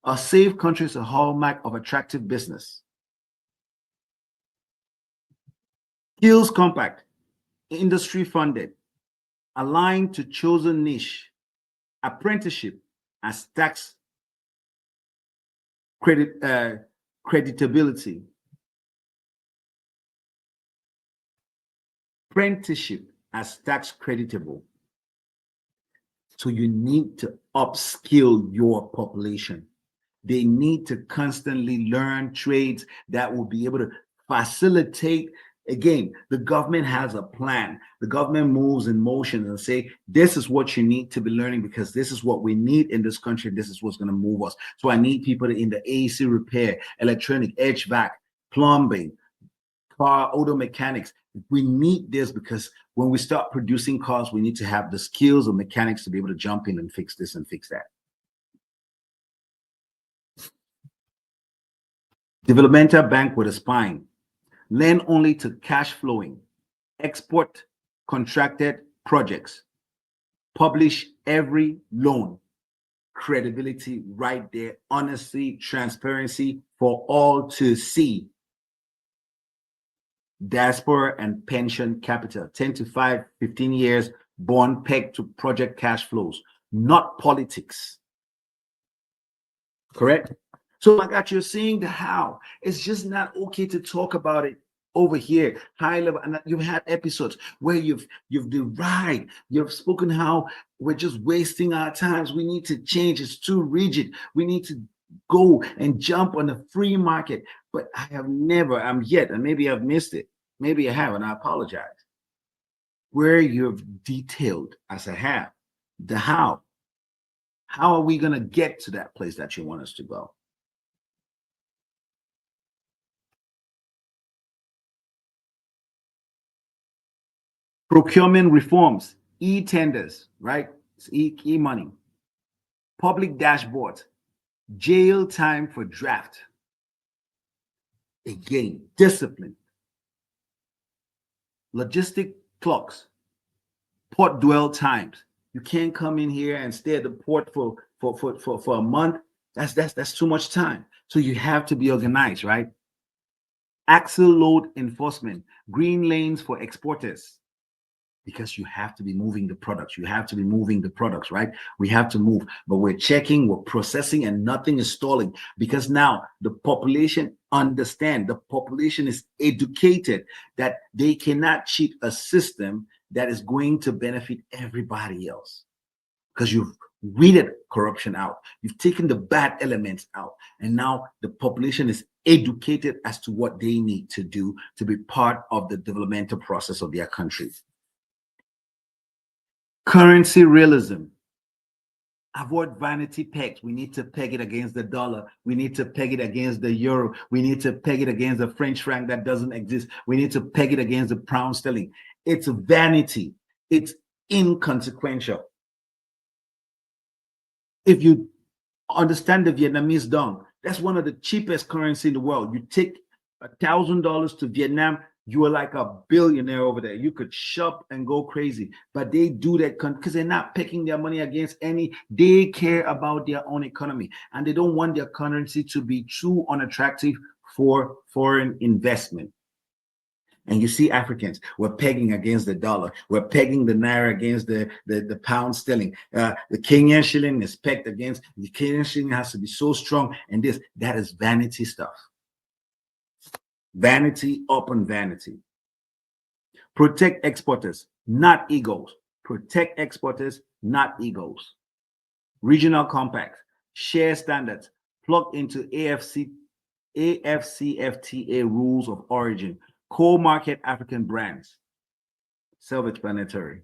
country is a hallmark of attractive business. Skills compact, industry funded, aligned to chosen niche, apprenticeship as tax creditability. Apprenticeship as tax creditable. So you need to upskill your population. They need to constantly learn trades that will be able to facilitate. Again, the government has a plan. The government moves in motion and say, this is what you need to be learning because this is what we need in this country. This is what's going to move us. So I need people in the AC repair, electronic, HVAC, plumbing, car, auto mechanics. We need this because when we start producing cars, we need to have the skills of mechanics to be able to jump in and fix this and fix that. Developmental bank with a spine. Lend only to cash flowing. Export contracted projects. Publish every loan. Credibility right there. Honesty, transparency for all to see. Diaspora and pension capital. 10 to 15 years. Bond pegged to project cash flows. Not politics. Correct? So my God, you're seeing the how. It's just not okay to talk about it over here, high level. And you've had episodes where you've derived, you've spoken how we're just wasting our times. We need to change. It's too rigid. We need to go and jump on the free market. But I have never, and maybe I've missed it. Maybe I have, and I apologize. Where you've detailed, as I have, the how. How are we going to get to that place that you want us to go? Procurement reforms, e-tenders, right? It's e-money. Public dashboards, jail time for draft. Again, discipline. Logistic clocks, port dwell times. You can't come in here and stay at the port for a month. That's too much time. So you have to be organized, right? Axle load enforcement, green lanes for exporters. Because you have to be moving the products. You have to be moving the products, right? We have to move, but we're checking, we're processing, and nothing is stalling because now the population understand, the population is educated that they cannot cheat a system that is going to benefit everybody else. Because you've weeded corruption out, you've taken the bad elements out, and now the population is educated as to what they need to do to be part of the developmental process of their country. Currency realism. Avoid vanity pegs. We need to peg it against the dollar. We need to peg it against the euro. We need to peg it against the French franc that doesn't exist. We need to peg it against the pound sterling. It's vanity. It's inconsequential. If you understand the Vietnamese dong, that's one of the cheapest currency in the world. You take $1,000 to Vietnam, You are like a billionaire over there. You could shop and go crazy, but they do that because they're not picking their money against any. They care about their own economy, and they don't want their currency to be too unattractive for foreign investment. And you see Africans, we're pegging against the dollar. We're pegging the naira against the pound sterling. The Kenyan shilling is pegged against, the Kenyan shilling has to be so strong. And that is vanity stuff. Vanity upon vanity. Protect exporters, not egos. Protect exporters, not egos. Regional compacts, share standards, plug into AFCFTA rules of origin, co-market African brands. Self-explanatory.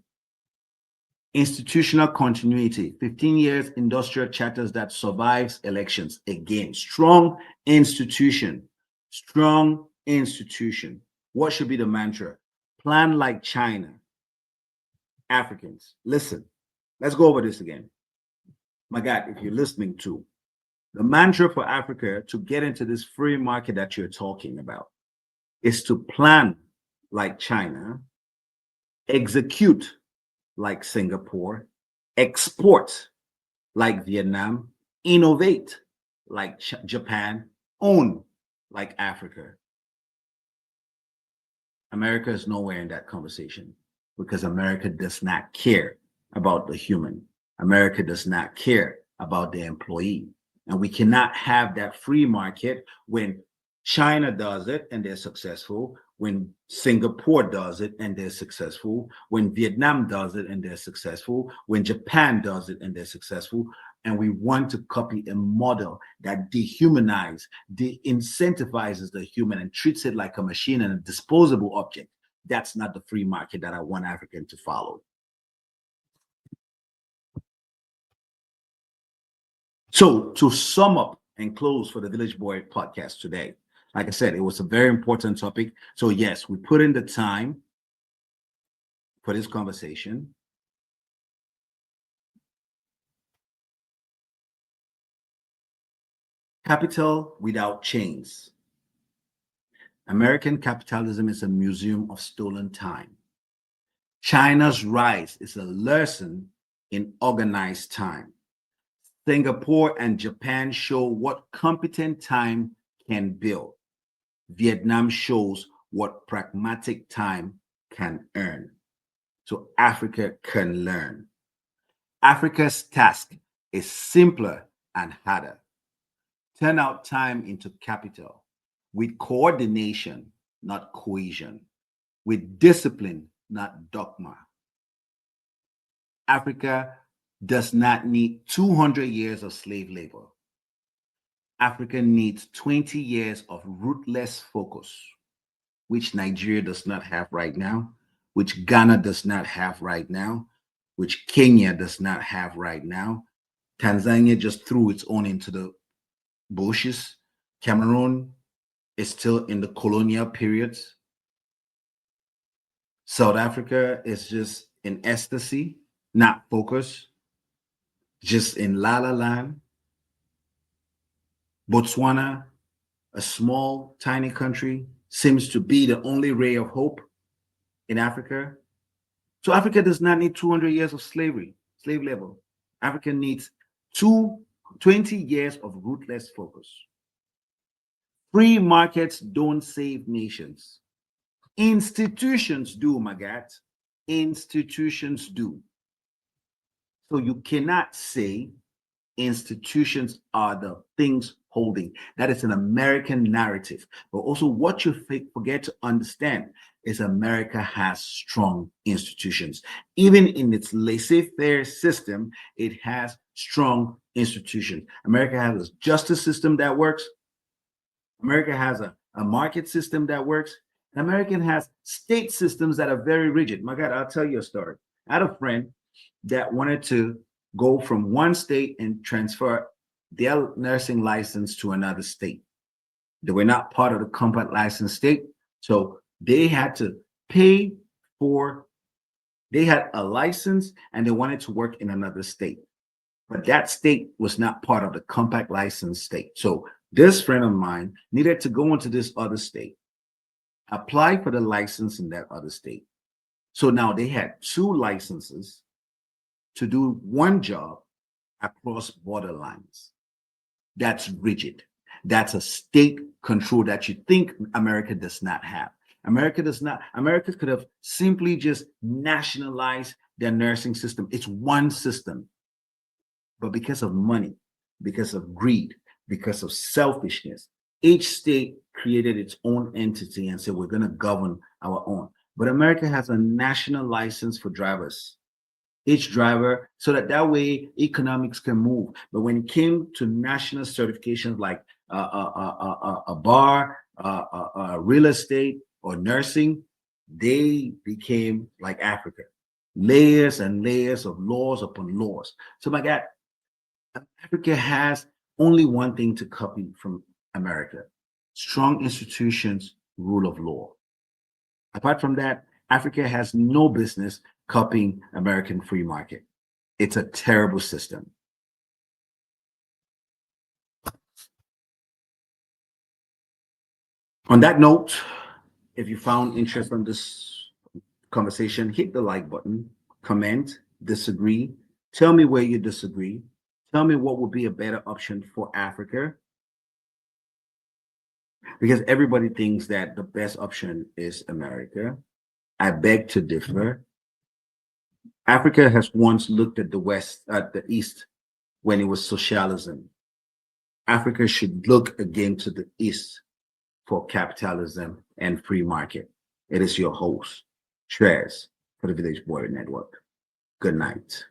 Institutional continuity, 15 years industrial charters that survives elections. Again, strong institution. Strong institution. What should be the mantra? Plan like China. Africans, listen. Let's go over this again. My God, if you're listening to the mantra for Africa to get into this free market that you're talking about is to plan like China, execute like Singapore, export like Vietnam, innovate like Japan, own like Africa. America is nowhere in that conversation because America does not care about the human. America does not care about the employee. And we cannot have that free market when China does it and they're successful, when Singapore does it and they're successful, when Vietnam does it and they're successful, when Japan does it and they're successful. And we want to copy a model that dehumanizes, de-incentivizes the human and treats it like a machine and a disposable object. That's not the free market that I want African to follow. So to sum up and close for the Village Boy podcast today, like I said, it was a very important topic. So yes, we put in the time for this conversation. Capital without chains. American capitalism is a museum of stolen time. China's rise is a lesson in organized time. Singapore and Japan show what competent time can build. Vietnam shows what pragmatic time can earn. So Africa can learn. Africa's task is simpler and harder. Turn out time into capital with coordination, not cohesion, with discipline, not dogma. Africa does not need 200 years of slave labor. Africa needs 20 years of ruthless focus, which Nigeria does not have right now, which Ghana does not have right now, which Kenya does not have right now. Tanzania just threw its own into the bushes. Cameroon is still in the colonial periods. South Africa is just in ecstasy, not focus, just in la la land. Botswana, a small, tiny country, seems to be the only ray of hope in Africa. So Africa does not need 200 years of slavery, slave labor. Africa needs 20 years of ruthless focus. Free markets don't save nations. Institutions do, Magat. Institutions do. So you cannot say institutions are the things holding. That is an American narrative. But also what you forget to understand is America has strong institutions. Even in its laissez-faire system, it has strong institutions. America has a justice system that works. America has a market system that works. American has state systems that are very rigid. My God, I'll tell you a story. I had a friend that wanted to go from one state and transfer their nursing license to another state. They were not part of the compact license state. So they had to pay for, they had a license and they wanted to work in another state. But that state was not part of the compact license state. So this friend of mine needed to go into this other state. apply for the license in that other state. So now they had two licenses to do one job across border lines. That's rigid. That's a state control that you think America does not have. America does not. America could have simply just nationalized their nursing system. It's one system. But because of money, because of greed, because of selfishness, each state created its own entity and said, we're going to govern our own. But America has a national license for drivers, each driver, so that way economics can move. But when it came to national certifications like a bar, real estate, or nursing, they became like Africa, layers and layers of laws upon laws. So my God, Africa has only one thing to copy from America: strong institutions, rule of law. Apart from that, Africa has no business copying American free market. It's a terrible system. On that note, if you found interest on this conversation, hit the like button, comment, disagree, tell me where you disagree, tell me what would be a better option for Africa, because everybody thinks that the best option is America. I beg to differ. Africa has once looked at the East when it was socialism. Africa should look again to the East for capitalism and free market. It is your host, Trez, for the Village Boy Network. Good night.